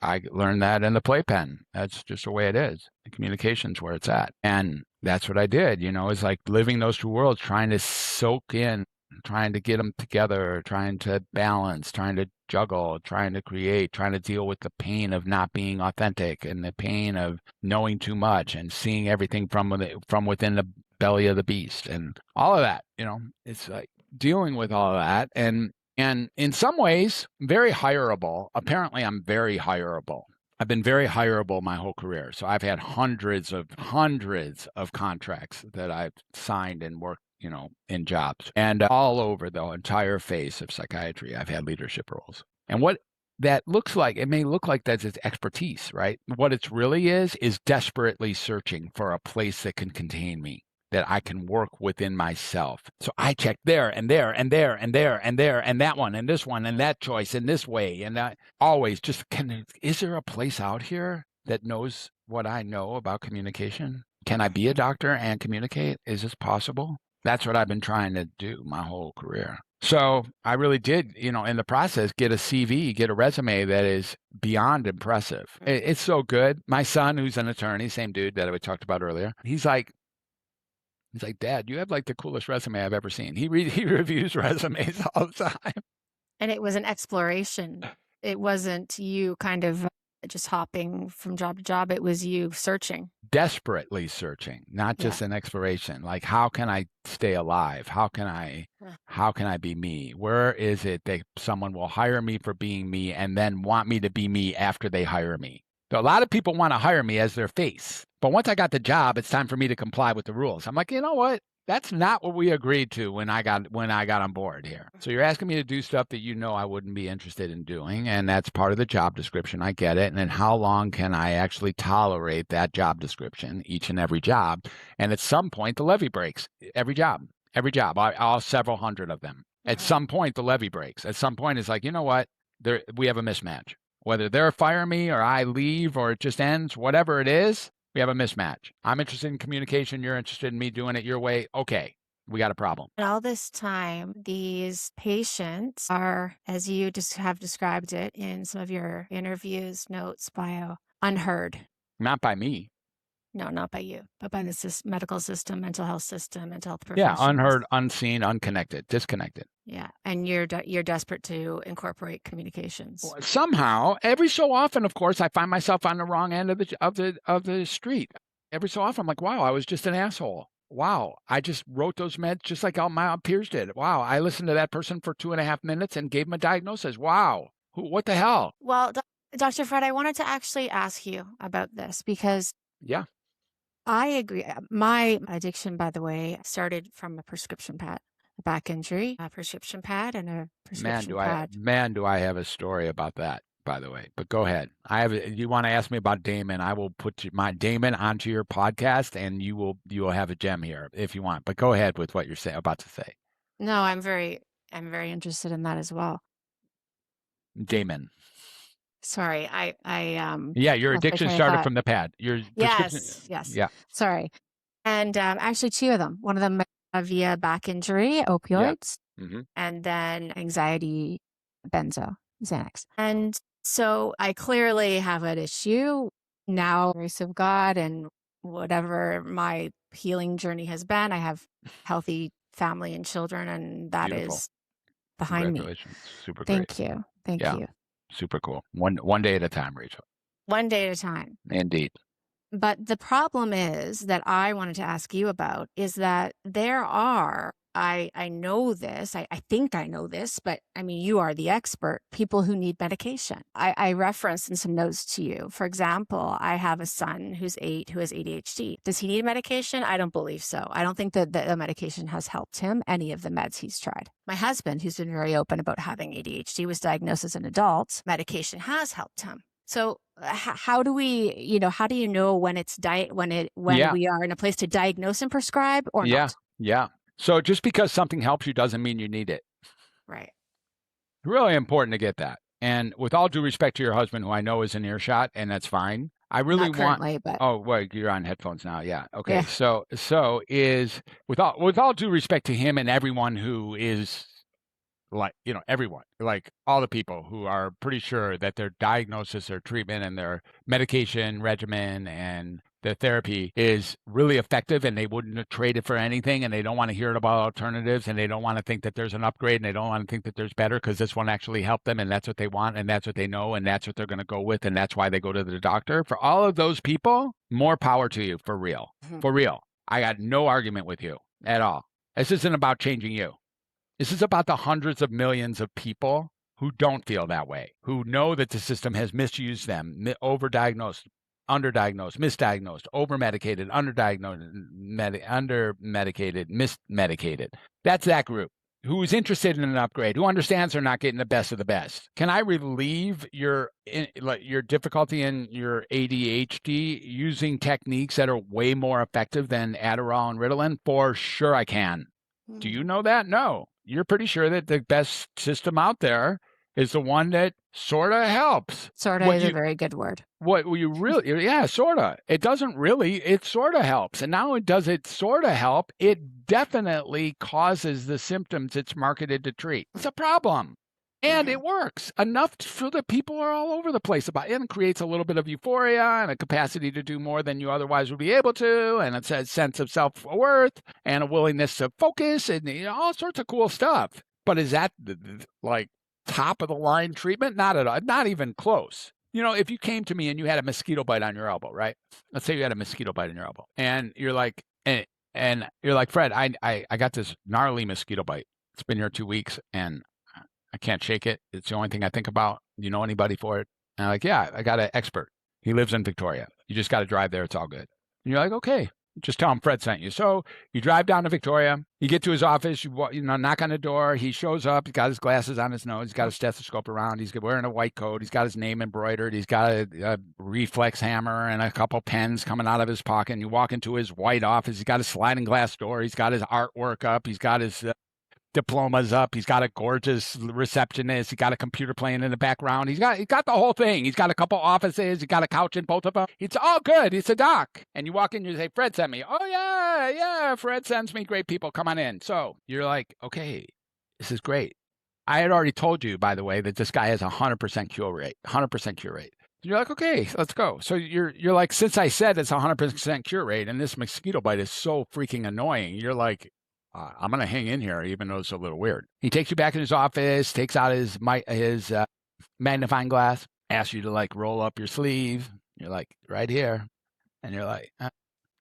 Speaker 2: I learned that in the Playpen. That's just the way it is. The communication's where it's at. And that's what I did. It's like living those two worlds, trying to soak in, trying to get them together, trying to balance, trying to juggle, trying to create, trying to deal with the pain of not being authentic and the pain of knowing too much and seeing everything from within the belly of the beast and all of that. It's like dealing with all of that. And in some ways, very hireable. Apparently, I'm very hireable. I've been very hireable my whole career. So I've had hundreds of contracts that I've signed and worked, in jobs. And all over the entire face of psychiatry, I've had leadership roles. And what that looks like, it may look like that's its expertise, right? What it really is desperately searching for a place that can contain me, that I can work within myself. So I check there and there and there and there and there and that one and this one and that choice and this way. And I always just, is there a place out here that knows what I know about communication? Can I be a doctor and communicate? Is this possible? That's what I've been trying to do my whole career. So I really did, in the process, get a CV, get a resume that is beyond impressive. It's so good. My son, who's an attorney, same dude that I talked about earlier, he's like, Dad, you have like the coolest resume I've ever seen. He reviews resumes all the time.
Speaker 1: And it was an exploration. It wasn't you kind of just hopping from job to job. It was you searching.
Speaker 2: Desperately searching, not just an exploration. Like, how can I stay alive? How can I be me? Where is it that someone will hire me for being me and then want me to be me after they hire me? So a lot of people want to hire me as their face. But once I got the job, it's time for me to comply with the rules. I'm like, you know what? That's not what we agreed to when I got on board here. So you're asking me to do stuff that I wouldn't be interested in doing, and that's part of the job description. I get it. And then how long can I actually tolerate that job description, each and every job? And at some point, the levee breaks. Every job. All several hundred of them. At some point, the levee breaks. At some point, it's like, you know what? We have a mismatch. Whether they're fire me or I leave or it just ends, whatever it is, we have a mismatch. I'm interested in communication. You're interested in me doing it your way. Okay, we got a problem.
Speaker 1: And all this time, these patients are, as you just have described it in some of your interviews, notes, bio, unheard.
Speaker 2: Not by me.
Speaker 1: No, not by you, but by the medical system, mental health system, mental health
Speaker 2: Yeah,
Speaker 1: professionals.
Speaker 2: unheard, unseen, unconnected, disconnected.
Speaker 1: Yeah, and you're desperate to incorporate communications.
Speaker 2: Well, somehow, every so often, of course, I find myself on the wrong end of the street. Every so often, I'm like, wow, I was just an asshole. Wow, I just wrote those meds just like all my peers did. Wow, I listened to that person for 2.5 minutes and gave them a diagnosis. Wow, what the hell?
Speaker 1: Well, Dr. Fred, I wanted to actually ask you about this because
Speaker 2: yeah,
Speaker 1: I agree. My addiction, by the way, started from a prescription pad, a back injury, a prescription pad, and a prescription pad.
Speaker 2: Man, do I have a story about that, by the way. But go ahead. You want to ask me about Damon? I will put my Damon onto your podcast, and you will have a gem here if you want. But go ahead with what you're about to say.
Speaker 1: No, I'm very interested in that as well.
Speaker 2: Damon.
Speaker 1: Sorry,
Speaker 2: yeah, your addiction started from the pad. Your
Speaker 1: yes.
Speaker 2: Yeah.
Speaker 1: Sorry. And actually 2 of them. One of them via back injury, opioids, and then anxiety, benzo, Xanax. And so I clearly have an issue now, grace of God, and whatever my healing journey has been. I have healthy family and children, and that is behind me.
Speaker 2: Super great.
Speaker 1: Thank you. Thank you.
Speaker 2: Super cool. One day at a time, Rachel.
Speaker 1: One day at a time.
Speaker 2: Indeed.
Speaker 1: But the problem is that I wanted to ask you about is that there are, I know this, I think I know this, but I mean, you are the expert, people who need medication. I referenced in some notes to you. For example, I have a son who's 8 who has ADHD. Does he need medication? I don't believe so. I don't think that the medication has helped him, any of the meds he's tried. My husband, who's been very open about having ADHD, was diagnosed as an adult. Medication has helped him. So how do we, how do you know when it's when we are in a place to diagnose and prescribe or not?
Speaker 2: Yeah. So just because something helps you doesn't mean you need it.
Speaker 1: Right.
Speaker 2: Really important to get that. And with all due respect to your husband, who I know is in earshot, and that's fine. I really
Speaker 1: but...
Speaker 2: Oh, wait, you're on headphones now. Yeah. Okay. Yeah. So is with all due respect to him and everyone who is like, everyone, like all the people who are pretty sure that their diagnosis or treatment and their medication regimen and their therapy is really effective and they wouldn't trade it for anything and they don't want to hear about alternatives and they don't want to think that there's an upgrade and they don't want to think that there's better because this one actually helped them and that's what they want and that's what they know and that's what they're going to go with and that's why they go to the doctor. For all of those people, more power to you, for real. For real. I got no argument with you at all. This isn't about changing you. This is about the hundreds of millions of people who don't feel that way, who know that the system has misused them, overdiagnosed, underdiagnosed, misdiagnosed, overmedicated, underdiagnosed, undermedicated, mismedicated. That's that group who is interested in an upgrade, who understands they're not getting the best of the best. Can I relieve your difficulty in your ADHD using techniques that are way more effective than Adderall and Ritalin? For sure I can. Do you know that? No. You're pretty sure that the best system out there is the one that sorta helps.
Speaker 1: Sorta is a very good word.
Speaker 2: Sorta. It doesn't really, it sorta helps. And not only does it sorta help, it definitely causes the symptoms it's marketed to treat. It's a problem. And it works enough so that people are all over the place about it and creates a little bit of euphoria and a capacity to do more than you otherwise would be able to. And it's a sense of self-worth and a willingness to focus and all sorts of cool stuff. But is that like top of the line treatment? Not at all. Not even close. If you came to me and you had a mosquito bite on your elbow, right? Let's say you had a mosquito bite on your elbow and you're like, and you're like, Fred, I got this gnarly mosquito bite. It's been here 2 weeks and I can't shake it. It's the only thing I think about. Do you know anybody for it? And I'm like, yeah, I got an expert. He lives in Victoria. You just got to drive there. It's all good. And you're like, okay, just tell him Fred sent you. So you drive down to Victoria. You get to his office. You knock on the door. He shows up. He's got his glasses on his nose. He's got a stethoscope around. He's wearing a white coat. He's got his name embroidered. He's got a reflex hammer and a couple pens coming out of his pocket. And you walk into his white office. He's got a sliding glass door. He's got his artwork up. He's got his diplomas up. He's got a gorgeous receptionist. He's got a computer playing in the background. He's got the whole thing. He's got a couple offices. He's got a couch in both of them. It's all good. It's a doc. And you walk in, you say, Fred sent me. Oh, yeah, Fred sends me great people. Come on in. So you're like, okay, this is great. I had already told you, by the way, that this guy has 100% cure rate, 100% cure rate. You're like, okay, let's go. So you're like, since I said it's 100% cure rate and this mosquito bite is so freaking annoying, you're like, I'm going to hang in here, even though it's a little weird. He takes you back in his office, takes out his magnifying glass, asks you to like roll up your sleeve. You're like, right here. And you're like,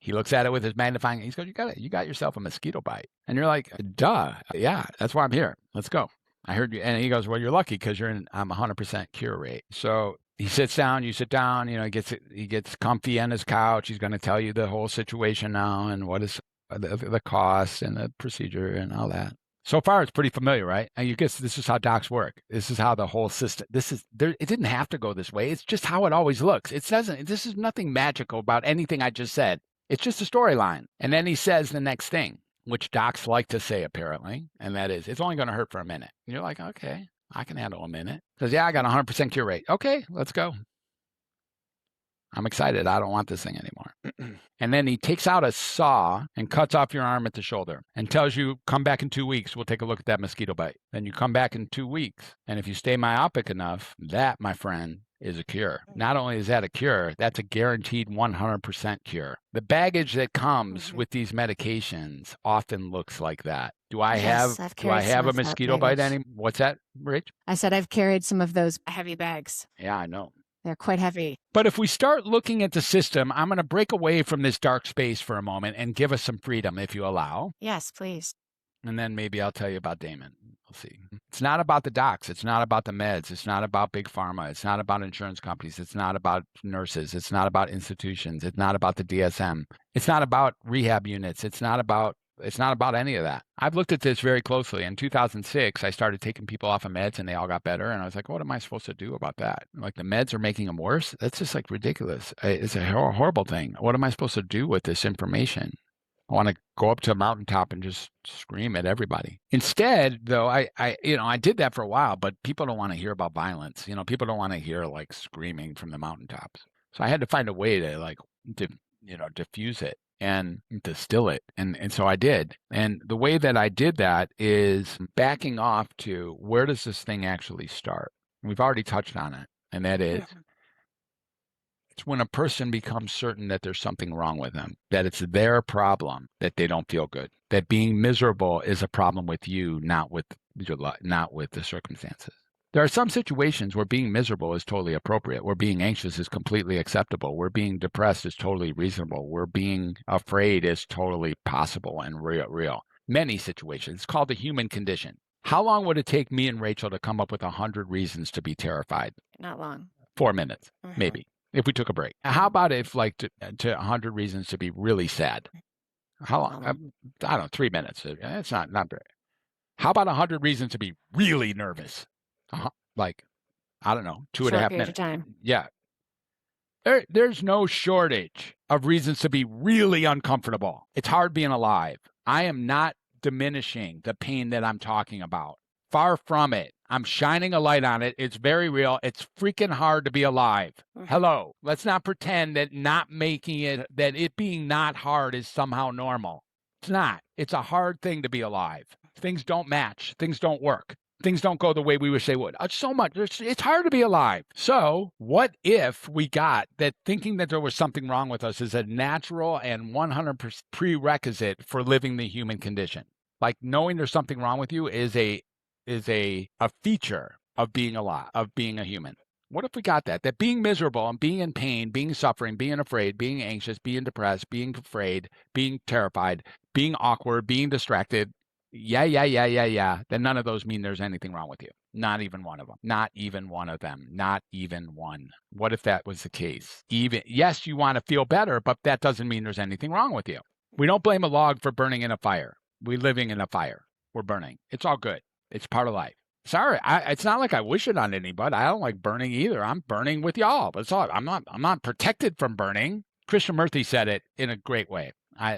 Speaker 2: He looks at it with his magnifying. He goes, you got yourself a mosquito bite. And you're like, duh. Yeah, that's why I'm here. Let's go. I heard you. And he goes, well, you're lucky because I'm 100% cure rate. So he sits down, you sit down, he gets comfy on his couch. He's going to tell you the whole situation now and what is the cost and the procedure and all that. So far, it's pretty familiar, right? And you guess this is how docs work. This is how the whole system, it didn't have to go this way. It's just how it always looks. This is nothing magical about anything I just said. It's just a storyline. And then he says the next thing, which docs like to say, apparently, and that is, it's only going to hurt for a minute. And you're like, okay, I can handle a minute. Says, yeah, I got 100% cure rate. Okay, let's go. I'm excited. I don't want this thing anymore. And then he takes out a saw and cuts off your arm at the shoulder and tells you, come back in 2 weeks. We'll take a look at that mosquito bite. Then you come back in 2 weeks. And if you stay myopic enough, that, my friend, is a cure. Not only is that a cure, that's a guaranteed 100% cure. The baggage that comes with these medications often looks like that. Do I have a mosquito bite anymore? What's that, Rach?
Speaker 1: I said I've carried some of those heavy bags.
Speaker 2: Yeah, I know.
Speaker 1: They're quite heavy.
Speaker 2: But if we start looking at the system, I'm going to break away from this dark space for a moment and give us some freedom, if you allow.
Speaker 1: Yes, please.
Speaker 2: And then maybe I'll tell you about Damon. We'll see. It's not about the docs. It's not about the meds. It's not about big pharma. It's not about insurance companies. It's not about nurses. It's not about institutions. It's not about the DSM. It's not about rehab units. It's not about any of that. I've looked at this very closely. In 2006, I started taking people off of meds and they all got better. And I was like, what am I supposed to do about that? Like, the meds are making them worse? That's just like ridiculous. It's a horrible thing. What am I supposed to do with this information? I want to go up to a mountaintop and just scream at everybody. Instead, though, I did that for a while, but people don't want to hear about violence. People don't want to hear like screaming from the mountaintops. So I had to find a way to diffuse it and distill it. And so I did. And the way that I did that is backing off to, where does this thing actually start? We've already touched on it. And that is, it's when a person becomes certain that there's something wrong with them, that it's their problem, that they don't feel good, that being miserable is a problem with you, not with the circumstances. There are some situations where being miserable is totally appropriate, where being anxious is completely acceptable, where being depressed is totally reasonable, where being afraid is totally possible and real. Many situations. It's called the human condition. How long would it take me and Rachel to come up with 100 reasons to be terrified?
Speaker 1: Not long.
Speaker 2: 4 minutes, maybe, if we took a break. How about if to 100 reasons to be really sad? How long? I don't know, 3 minutes. It's not very. How about 100 reasons to be really nervous? Like, I don't know, 2.5 minutes.
Speaker 1: Time.
Speaker 2: Yeah. There's no shortage of reasons to be really uncomfortable. It's hard being alive. I am not diminishing the pain that I'm talking about. Far from it. I'm shining a light on it. It's very real. It's freaking hard to be alive. Hello. Let's not pretend that it being not hard is somehow normal. It's not. It's a hard thing to be alive. Things don't match. Things don't work. Things don't go the way we wish they would. So much. It's hard to be alive. So what if we got that thinking that there was something wrong with us is a natural and 100% prerequisite for living the human condition? Like, knowing there's something wrong with you is a feature of being alive, of being a human. What if we got that being miserable and being in pain, being suffering, being afraid, being anxious, being depressed, being afraid, being terrified, being awkward, being distracted, then none of those mean there's anything wrong with you. Not even one of them. Not even one of them. Not even one. What if that was the case? Yes, you want to feel better, but that doesn't mean there's anything wrong with you. We don't blame a log for burning in a fire. We're living in a fire. We're burning. It's all good. It's part of life. Sorry, it's not like I wish it on anybody. I don't like burning either. I'm burning with y'all. That's all. I'm not protected from burning. Krishnamurti said it in a great way.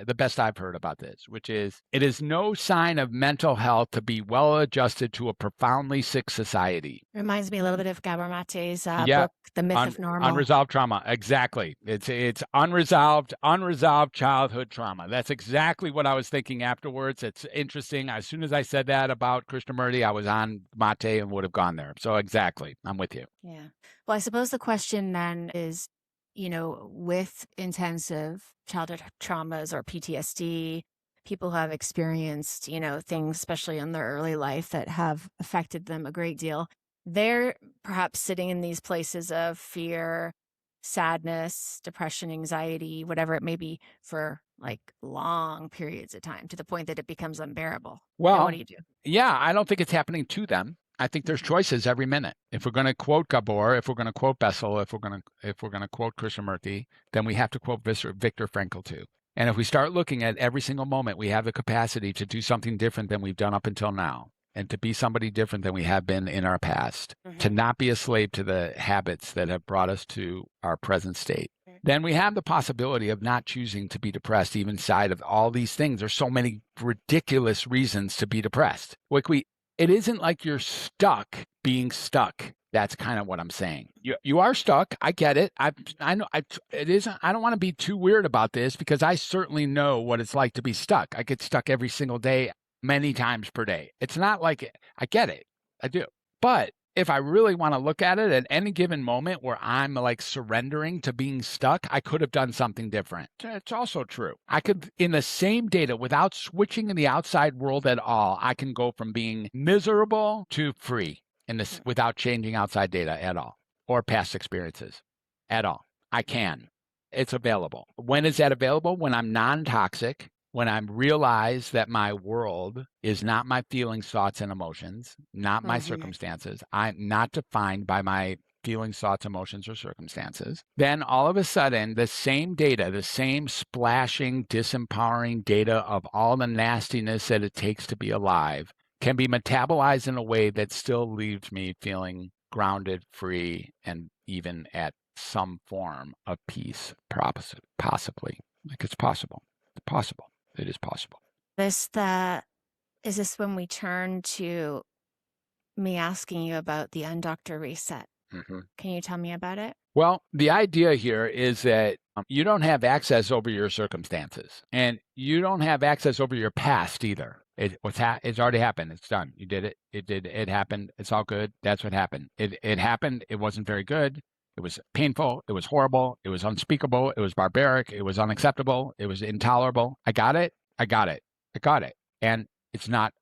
Speaker 2: the best I've heard about this, which is, it is no sign of mental health to be well adjusted to a profoundly sick society.
Speaker 1: Reminds me a little bit of Gabor Mate's
Speaker 2: Yeah.
Speaker 1: book, The Myth of Normal.
Speaker 2: Unresolved trauma. Exactly. It's unresolved childhood trauma. That's exactly what I was thinking afterwards. It's interesting. As soon as I said that about Krishnamurti, I was on Mate and would have gone there. So exactly. I'm with you.
Speaker 1: Yeah. Well, I suppose the question then is, with intensive childhood traumas or PTSD, people who have experienced, things, especially in their early life, that have affected them a great deal. They're perhaps sitting in these places of fear, sadness, depression, anxiety, whatever it may be, for like long periods of time, to the point that it becomes unbearable.
Speaker 2: Well,
Speaker 1: what do you do?
Speaker 2: Yeah, I don't think it's happening to them. I think there's choices every minute. If we're going to quote Gabor, if we're going to quote Bessel, if we're going to quote Krishnamurti, then we have to quote Viktor Frankl too. And if we start looking at every single moment, we have the capacity to do something different than we've done up until now, and to be somebody different than we have been in our past, to not be a slave to the habits that have brought us to our present state. Then we have the possibility of not choosing to be depressed, even inside of all these things. There's so many ridiculous reasons to be depressed. It isn't like you're stuck being stuck. That's kind of what I'm saying. You are stuck. I get it. I know it isn't. I don't want to be too weird about this, because I certainly know what it's like to be stuck. I get stuck every single day, many times per day. It's not like I get it. I do. But if I really want to look at it, at any given moment where I'm like surrendering to being stuck, I could have done something different. It's also true. I could, in the same data, without switching in the outside world at all, I can go from being miserable to free in this without changing outside data at all, or past experiences at all. I can. It's available. When is that available? When I'm non-toxic, when I realize that my world is not my feelings, thoughts, and emotions, not my circumstances. I'm not defined by my feelings, thoughts, emotions, or circumstances. Then all of a sudden, the same data, the same splashing, disempowering data of all the nastiness that it takes to be alive can be metabolized in a way that still leaves me feeling grounded, free, and even at some form of peace, possibly. Like it's possible. It's possible. It is possible.
Speaker 1: Is this when we turn to me asking you about the Undoctored Reset? Can you tell me about it?
Speaker 2: Well, the idea here is that you don't have access over your circumstances, and you don't have access over your past either. It's already happened. It's done. You did it. It happened. It's all good. That's what happened. It happened. It wasn't very good. It was painful. It was horrible. It was unspeakable. It was barbaric. It was unacceptable. It was intolerable. I got it. And it's not,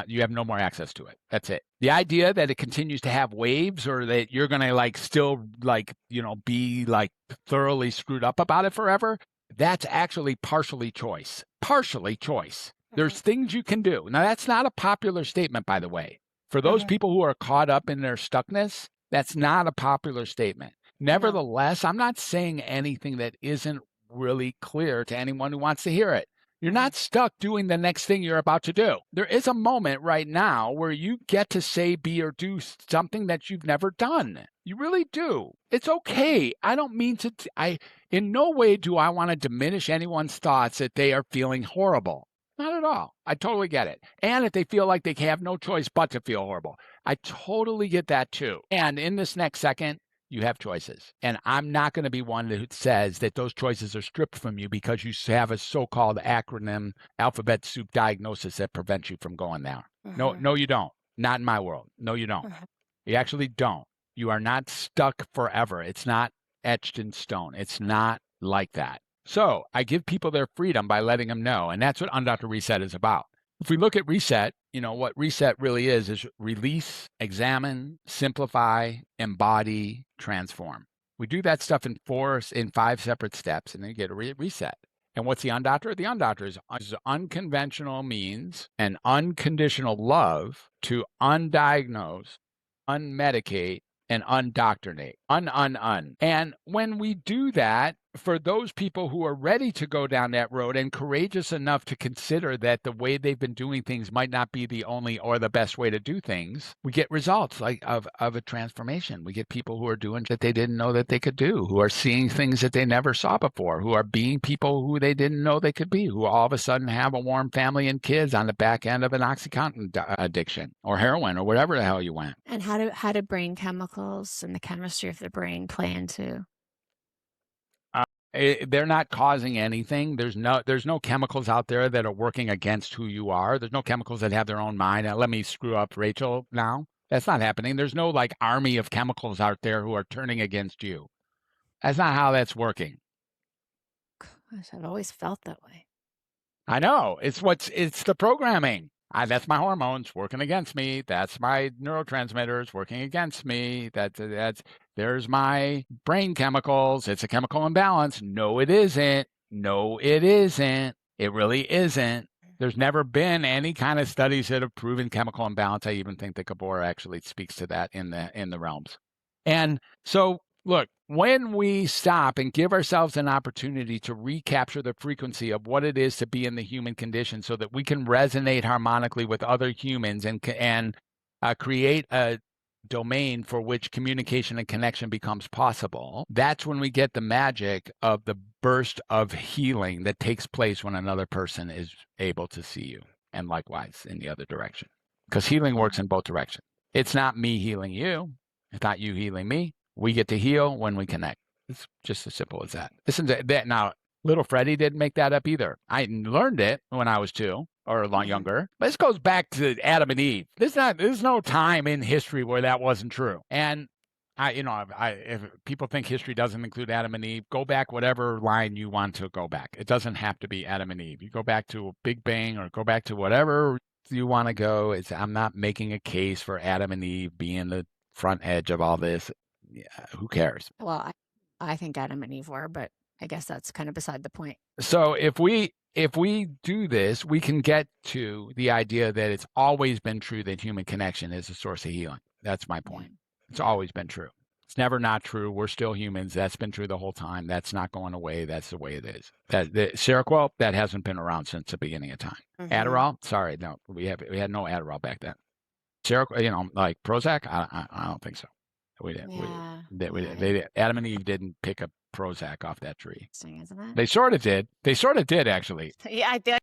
Speaker 2: you have no more access to it. That's it. The idea that it continues to have waves, or that you're going to still be thoroughly screwed up about it forever, that's actually partially choice. There's things you can do. Now, that's not a popular statement, by the way. For those people who are caught up in their stuckness, that's not a popular statement. Nevertheless, I'm not saying anything that isn't really clear to anyone who wants to hear it. You're not stuck doing the next thing you're about to do. There is a moment right now where you get to say, be, or do something that you've never done. You really do. It's okay. I don't mean to, in no way do I want to diminish anyone's thoughts that they are feeling horrible. Not at all. I totally get it. And if they feel like they have no choice but to feel horrible, I totally get that too. And in this next second, you have choices. And I'm not going to be one that says that those choices are stripped from you because you have a so-called acronym alphabet soup diagnosis that prevents you from going there. No, you don't. Not in my world. No, you don't. You actually don't. You are not stuck forever. It's not etched in stone. It's not like that. So I give people their freedom by letting them know. And that's what Undoctored Reset is about. If we look at reset, what reset really is release, examine, simplify, embody, transform. We do that stuff in 5 separate steps, and then you get a reset. And what's the undoctored? The undoctored is unconventional, means an unconditional love to undiagnose, unmedicate, and undoctrinate. And when we do that, for those people who are ready to go down that road and courageous enough to consider that the way they've been doing things might not be the only or the best way to do things, we get results like of a transformation. We get people who are doing that they didn't know that they could do, who are seeing things that they never saw before, who are being people who they didn't know they could be, who all of a sudden have a warm family and kids on the back end of an OxyContin addiction or heroin or whatever the hell you went.
Speaker 1: And how do brain chemicals and the chemistry of the brain play into?
Speaker 2: They're not causing anything. There's no chemicals out there that are working against who you are. There's no chemicals that have their own mind. Let me screw up Rachel now. That's not happening. There's no like army of chemicals out there who are turning against you. That's not how that's working.
Speaker 1: Gosh, I've always felt that way.
Speaker 2: I know. It's the programming. That's my hormones working against me. That's my neurotransmitters working against me. There's my brain chemicals. It's a chemical imbalance. No, it isn't. No, it isn't. It really isn't. There's never been any kind of studies that have proven chemical imbalance. I even think that Gabor actually speaks to that in the realms. And so, look, when we stop and give ourselves an opportunity to recapture the frequency of what it is to be in the human condition so that we can resonate harmonically with other humans and create a domain for which communication and connection becomes possible, that's when we get the magic of the burst of healing that takes place when another person is able to see you, and likewise in the other direction. Because healing works in both directions. It's not me healing you. It's not you healing me. We get to heal when we connect. It's just as simple as that. Listen to that. Now, little Freddie didn't make that up either. I learned it when I was 2 or a lot younger. But this goes back to Adam and Eve. There's no time in history where that wasn't true. And if people think history doesn't include Adam and Eve, go back whatever line you want to go back. It doesn't have to be Adam and Eve. You go back to Big Bang or go back to whatever you want to go. I'm not making a case for Adam and Eve being the front edge of all this. Yeah, who cares?
Speaker 1: Well, I think Adam and Eve were, but I guess that's kind of beside the point.
Speaker 2: So if we do this, we can get to the idea that it's always been true that human connection is a source of healing. That's my point. It's always been true. It's never not true. We're still humans. That's been true the whole time. That's not going away. That's the way it is. Seroquel, that hasn't been around since the beginning of time. Adderall, sorry, no, we had no Adderall back then. Seroquel, like Prozac, I don't think so. We didn't. Yeah. Adam and Eve didn't pick up Prozac off that tree.
Speaker 1: Isn't it?
Speaker 2: They sort of did. They sort of did, actually.
Speaker 1: Yeah, I did.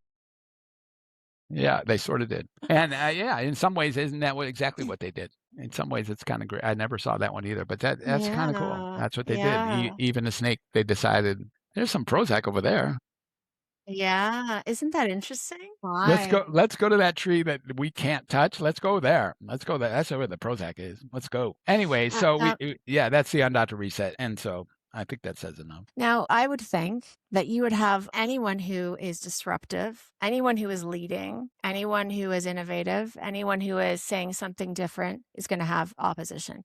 Speaker 2: Yeah, they sort of did. And in some ways, isn't that exactly what they did? In some ways, it's kind of great. I never saw that one either, but that's kind of cool. That's what they did. Even the snake, they decided there's some Prozac over there.
Speaker 1: Yeah, isn't that interesting?
Speaker 2: Why? Let's go to that tree that we can't touch. Let's go there. Let's go there. That's where the Prozac is. Let's go. Anyway, so that's the Undoctored Reset. And so I think that says enough.
Speaker 1: Now, I would think that you would have anyone who is disruptive, anyone who is leading, anyone who is innovative, anyone who is saying something different is going to have opposition.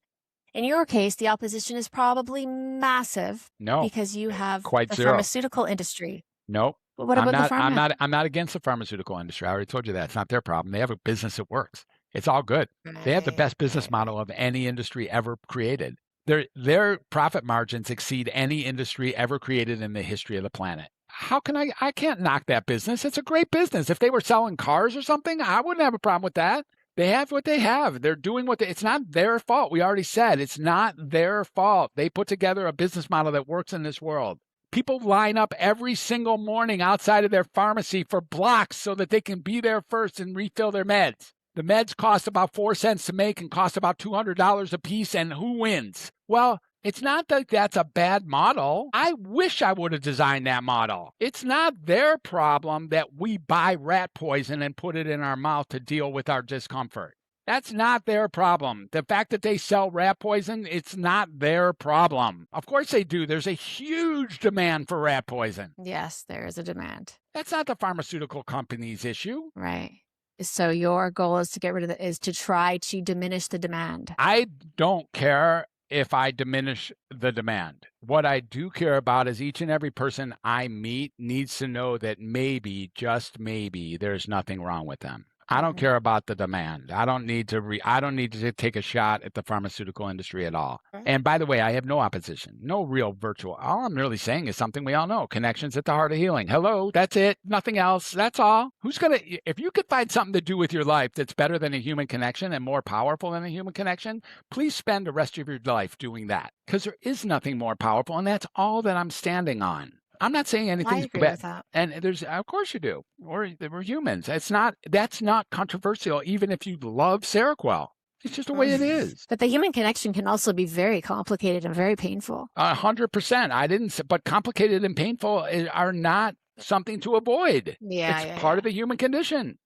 Speaker 1: In your case, the opposition is probably massive.
Speaker 2: No,
Speaker 1: because you have
Speaker 2: quite
Speaker 1: the pharmaceutical industry.
Speaker 2: Nope.
Speaker 1: But what about the pharma?
Speaker 2: I'm not against the pharmaceutical industry. I already told you that. It's not their problem. They have a business that works. It's all good. They have the best business model of any industry ever created. Their profit margins exceed any industry ever created in the history of the planet. How can I can't knock that business. It's a great business. If they were selling cars or something, I wouldn't have a problem with that. They have what they have. They're doing it's not their fault. We already said it's not their fault. They put together a business model that works in this world. People line up every single morning outside of their pharmacy for blocks so that they can be there first and refill their meds. The meds cost about 4 cents to make and cost about $200 a piece, and who wins? Well, it's not that that's a bad model. I wish I would have designed that model. It's not their problem that we buy rat poison and put it in our mouth to deal with our discomfort. That's not their problem. The fact that they sell rat poison, it's not their problem. Of course they do. There's a huge demand for rat poison.
Speaker 1: Yes, there is a demand.
Speaker 2: That's not the pharmaceutical company's issue.
Speaker 1: Right. So your goal is to get rid of is to try to diminish the demand.
Speaker 2: I don't care if I diminish the demand. What I do care about is each and every person I meet needs to know that maybe, just maybe, there's nothing wrong with them. I don't care about the demand. I don't need to take a shot at the pharmaceutical industry at all. And by the way, I have no opposition, no real virtual. All I'm really saying is something we all know. Connections at the heart of healing. Hello, that's it. Nothing else. That's all. If you could find something to do with your life that's better than a human connection and more powerful than a human connection, please spend the rest of your life doing that, because there is nothing more powerful. And that's all that I'm standing on. I'm not saying anything's
Speaker 1: agree
Speaker 2: bad.
Speaker 1: with that.
Speaker 2: And of course you do. We're humans. That's not controversial, even if you love Seroquel. It's just the way it is.
Speaker 1: But the human connection can also be very complicated and very painful.
Speaker 2: 100%. But complicated and painful are not something to avoid. It's part of the human condition.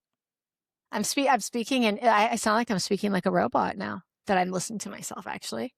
Speaker 1: I'm speaking, and I sound like I'm speaking like a robot now that I'm listening to myself, actually.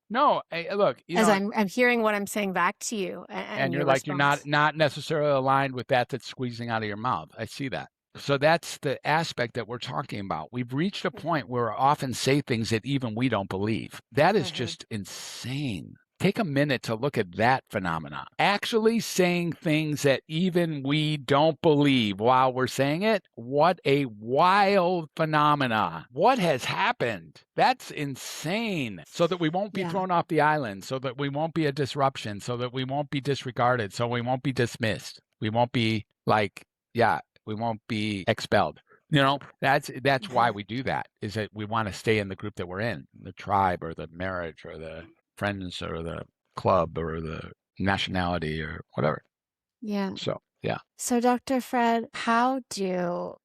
Speaker 2: No, look,
Speaker 1: as I'm hearing what I'm saying back to you, and
Speaker 2: you're like, response. You're not necessarily aligned with that's squeezing out of your mouth. I see that. So that's the aspect that we're talking about. We've reached a point where we often say things that even we don't believe. That is just insane. Take a minute to look at that phenomena. Actually saying things that even we don't believe while we're saying it. What a wild phenomena. What has happened? That's insane. So that we won't be thrown off the island, so that we won't be a disruption, so that we won't be disregarded, so we won't be dismissed. We won't be we won't be expelled. That's why we do that, is that we want to stay in the group that we're in, the tribe or the marriage or the friends or the club or the nationality or whatever.
Speaker 1: Yeah.
Speaker 2: So
Speaker 1: Dr. Fred, how do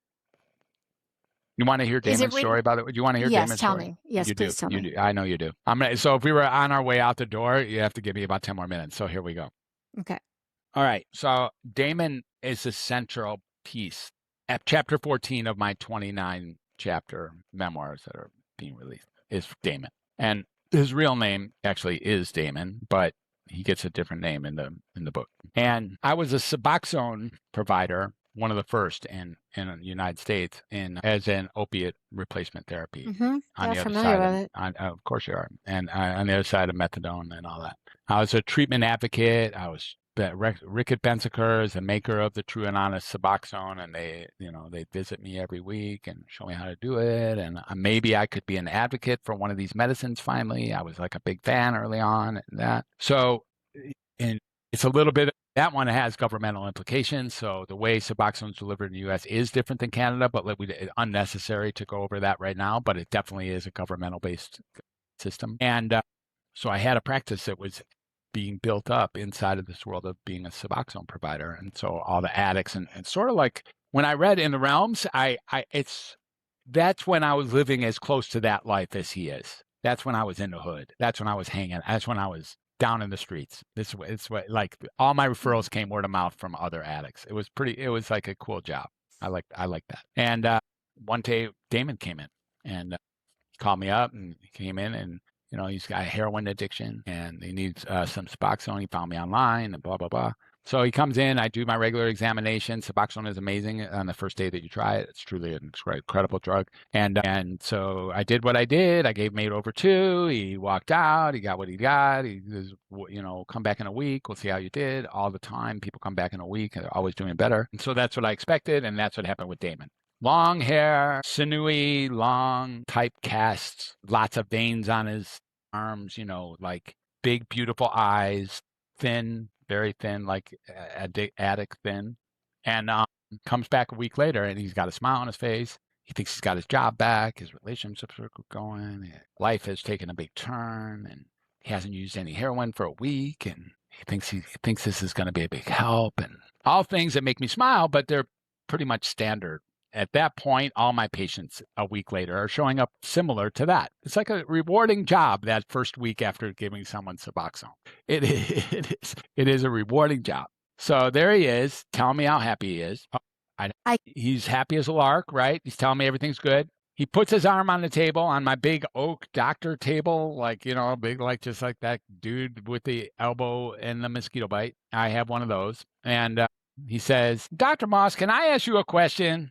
Speaker 2: you want to hear Damon's story about it? Do you want to hear Damon's story?
Speaker 1: Me. Yes, please tell me.
Speaker 2: You do. I know you do. So if we were on our way out the door, you have to give me about 10 more minutes. So here we go.
Speaker 1: Okay.
Speaker 2: All right. So Damon is the central piece at chapter 14 of my 29 chapter memoirs that are being released is Damon. And his real name actually is Damon, but he gets a different name in the book. And I was a Suboxone provider, one of the first in the United States as an opiate replacement therapy.
Speaker 1: On the other side
Speaker 2: of course you are. And on the other side of methadone and all that. I was a treatment advocate. I was Rickett Benziker is the maker of the True and Honest Suboxone, and they visit me every week and show me how to do it. And maybe I could be an advocate for one of these medicines. Finally, I was like a big fan early on and that. So, and it's a little bit. That one has governmental implications. So the way Suboxone is delivered in the U.S. is different than Canada, but it's unnecessary to go over that right now. But it definitely is a governmental-based system. And so I had a practice that was being built up inside of this world of being a Suboxone provider. And so all the addicts and sort of like when I read In the Realms, that's when I was living as close to that life as he is. That's when I was in the hood. That's when I was hanging. That's when I was down in the streets. It's what like all my referrals came word of mouth from other addicts. It was like a cool job. I like that. And one day Damon came in and called me up and he came in and he's got a heroin addiction and he needs some Suboxone. He found me online and blah, blah, blah. So he comes in, I do my regular examination. Suboxone is amazing on the first day that you try it. It's truly an incredible drug. And so I did what I did. I gave him 8 over 2. He walked out. He got what he got. He was, come back in a week. We'll see how you did. All the time, people come back in a week and they're always doing better. And so that's what I expected. And that's what happened with Damon. Long hair, sinewy, long typecasts, lots of veins on his arms, like big, beautiful eyes, thin, very thin, like addict thin. And comes back a week later and he's got a smile on his face. He thinks he's got his job back. His relationships are going. Life has taken a big turn and he hasn't used any heroin for a week. And he thinks this is going to be a big help and all things that make me smile, but they're pretty much standard. At that point, all my patients a week later are showing up similar to that. It's like a rewarding job that first week after giving someone Suboxone. It is a rewarding job. So there he is, telling me how happy he is. He's happy as a lark, right? He's telling me everything's good. He puts his arm on the table, on my big oak doctor table, like, big, like just like that dude with the elbow and the mosquito bite. I have one of those. And he says, Dr. Moss, can I ask you a question?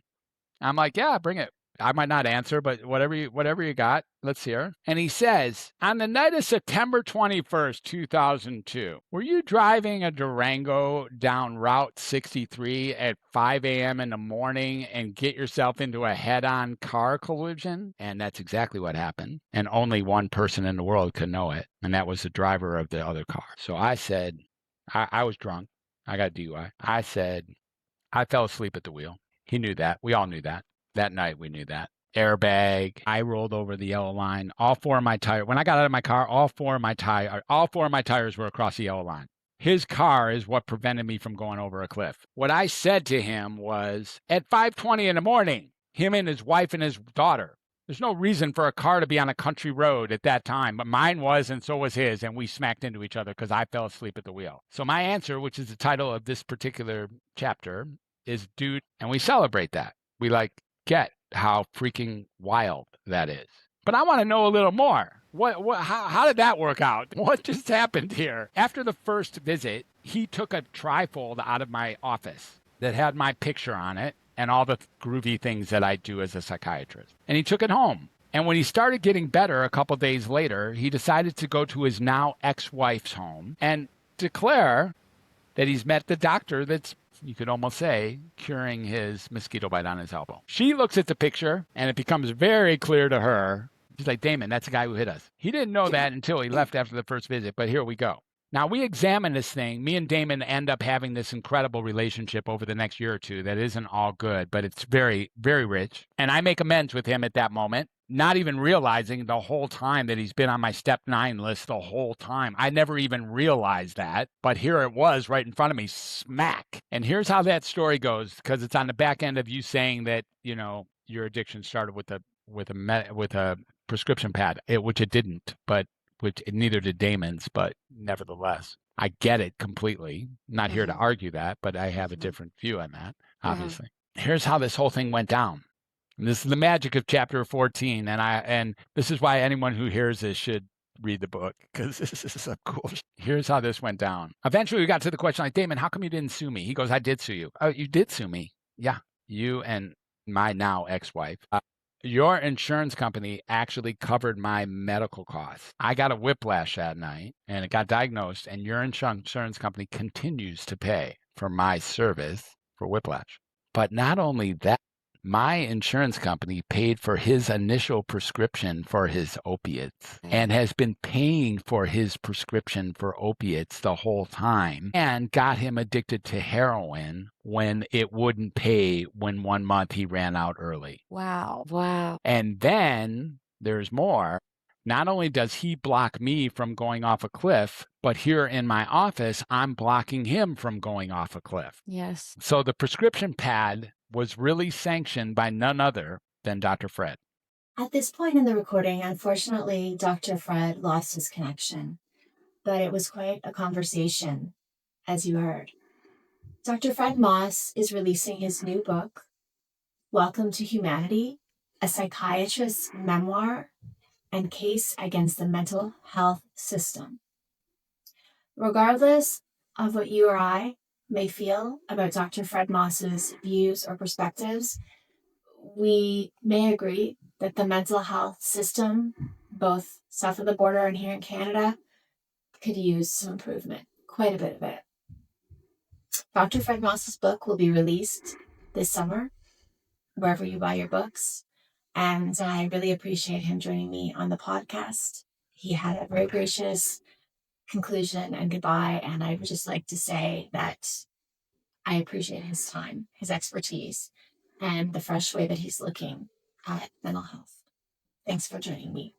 Speaker 2: I'm like, yeah, bring it. I might not answer, but whatever you got, let's hear. And he says, on the night of September 21st, 2002, were you driving a Durango down Route 63 at 5 a.m. in the morning and get yourself into a head-on car collision? And that's exactly what happened. And only one person in the world could know it, and that was the driver of the other car. So I said, I was drunk. I got DUI. I said, I fell asleep at the wheel. He knew that. We all knew that. That night we knew that. Airbag. I rolled over the yellow line. All four of my tires. When I got out of my car, all four of my tires were across the yellow line. His car is what prevented me from going over a cliff. What I said to him was, at 5:20 in the morning, him and his wife and his daughter, there's no reason for a car to be on a country road at that time, but mine was, and so was his, and we smacked into each other because I fell asleep at the wheel. So my answer, which is the title of this particular chapter, is dude, and we celebrate that. We get how freaking wild that is. But I want to know a little more. How did that work out? What just happened here? After the first visit, he took a trifold out of my office that had my picture on it and all the groovy things that I do as a psychiatrist. And he took it home. And when he started getting better a couple days later, he decided to go to his now ex-wife's home and declare that he's met the doctor that's, you could almost say, curing his mosquito bite on his elbow. She looks at the picture, and it becomes very clear to her. She's like, Damon, that's the guy who hit us. He didn't know that until he left after the first visit, but here we go. Now, we examine this thing. Me and Damon end up having this incredible relationship over the next year or two that isn't all good, but it's very, very rich. And I make amends with him at that moment, not even realizing the whole time that he's been on my step 9 list the whole time. I never even realized that, but here it was right in front of me, smack. And here's how that story goes, because it's on the back end of you saying that, you know, your addiction started with a prescription pad, which it didn't, but which neither did Damon's, but nevertheless, I get it completely. Not here to argue that, but I have a different view on that, obviously. Here's how this whole thing went down. And this is the magic of chapter 14, and this is why anyone who hears this should read the book, because this is so cool. Here's how this went down. Eventually, we got to the question like, Damon, how come you didn't sue me? He goes, I did sue you. Oh, you did sue me? Yeah, you and my now ex-wife. Your insurance company actually covered my medical costs. I got a whiplash that night and it got diagnosed, and your insurance company continues to pay for my service for whiplash. But not only that, my insurance company paid for his initial prescription for his opiates and has been paying for his prescription for opiates the whole time and got him addicted to heroin when it wouldn't pay when 1 month he ran out early.
Speaker 1: Wow. Wow.
Speaker 2: And then there's more. Not only does he block me from going off a cliff, but here in my office, I'm blocking him from going off a cliff.
Speaker 1: Yes.
Speaker 2: So the prescription pad was really sanctioned by none other than Dr. Fred.
Speaker 3: At this point in the recording, unfortunately, Dr. Fred lost his connection, but it was quite a conversation, as you heard. Dr. Fred Moss is releasing his new book, Welcome to Humanity, a psychiatrist's memoir and case against the mental health system. Regardless of what you or I may feel about Dr. Fred Moss's views or perspectives, we may agree that the mental health system, both south of the border and here in Canada, could use some improvement, quite a bit of it. Dr. Fred Moss's book will be released this summer, wherever you buy your books, and I really appreciate him joining me on the podcast. He had a very gracious conclusion and goodbye, and I would just like to say that I appreciate his time, his expertise, and the fresh way that he's looking at mental health. Thanks for joining me.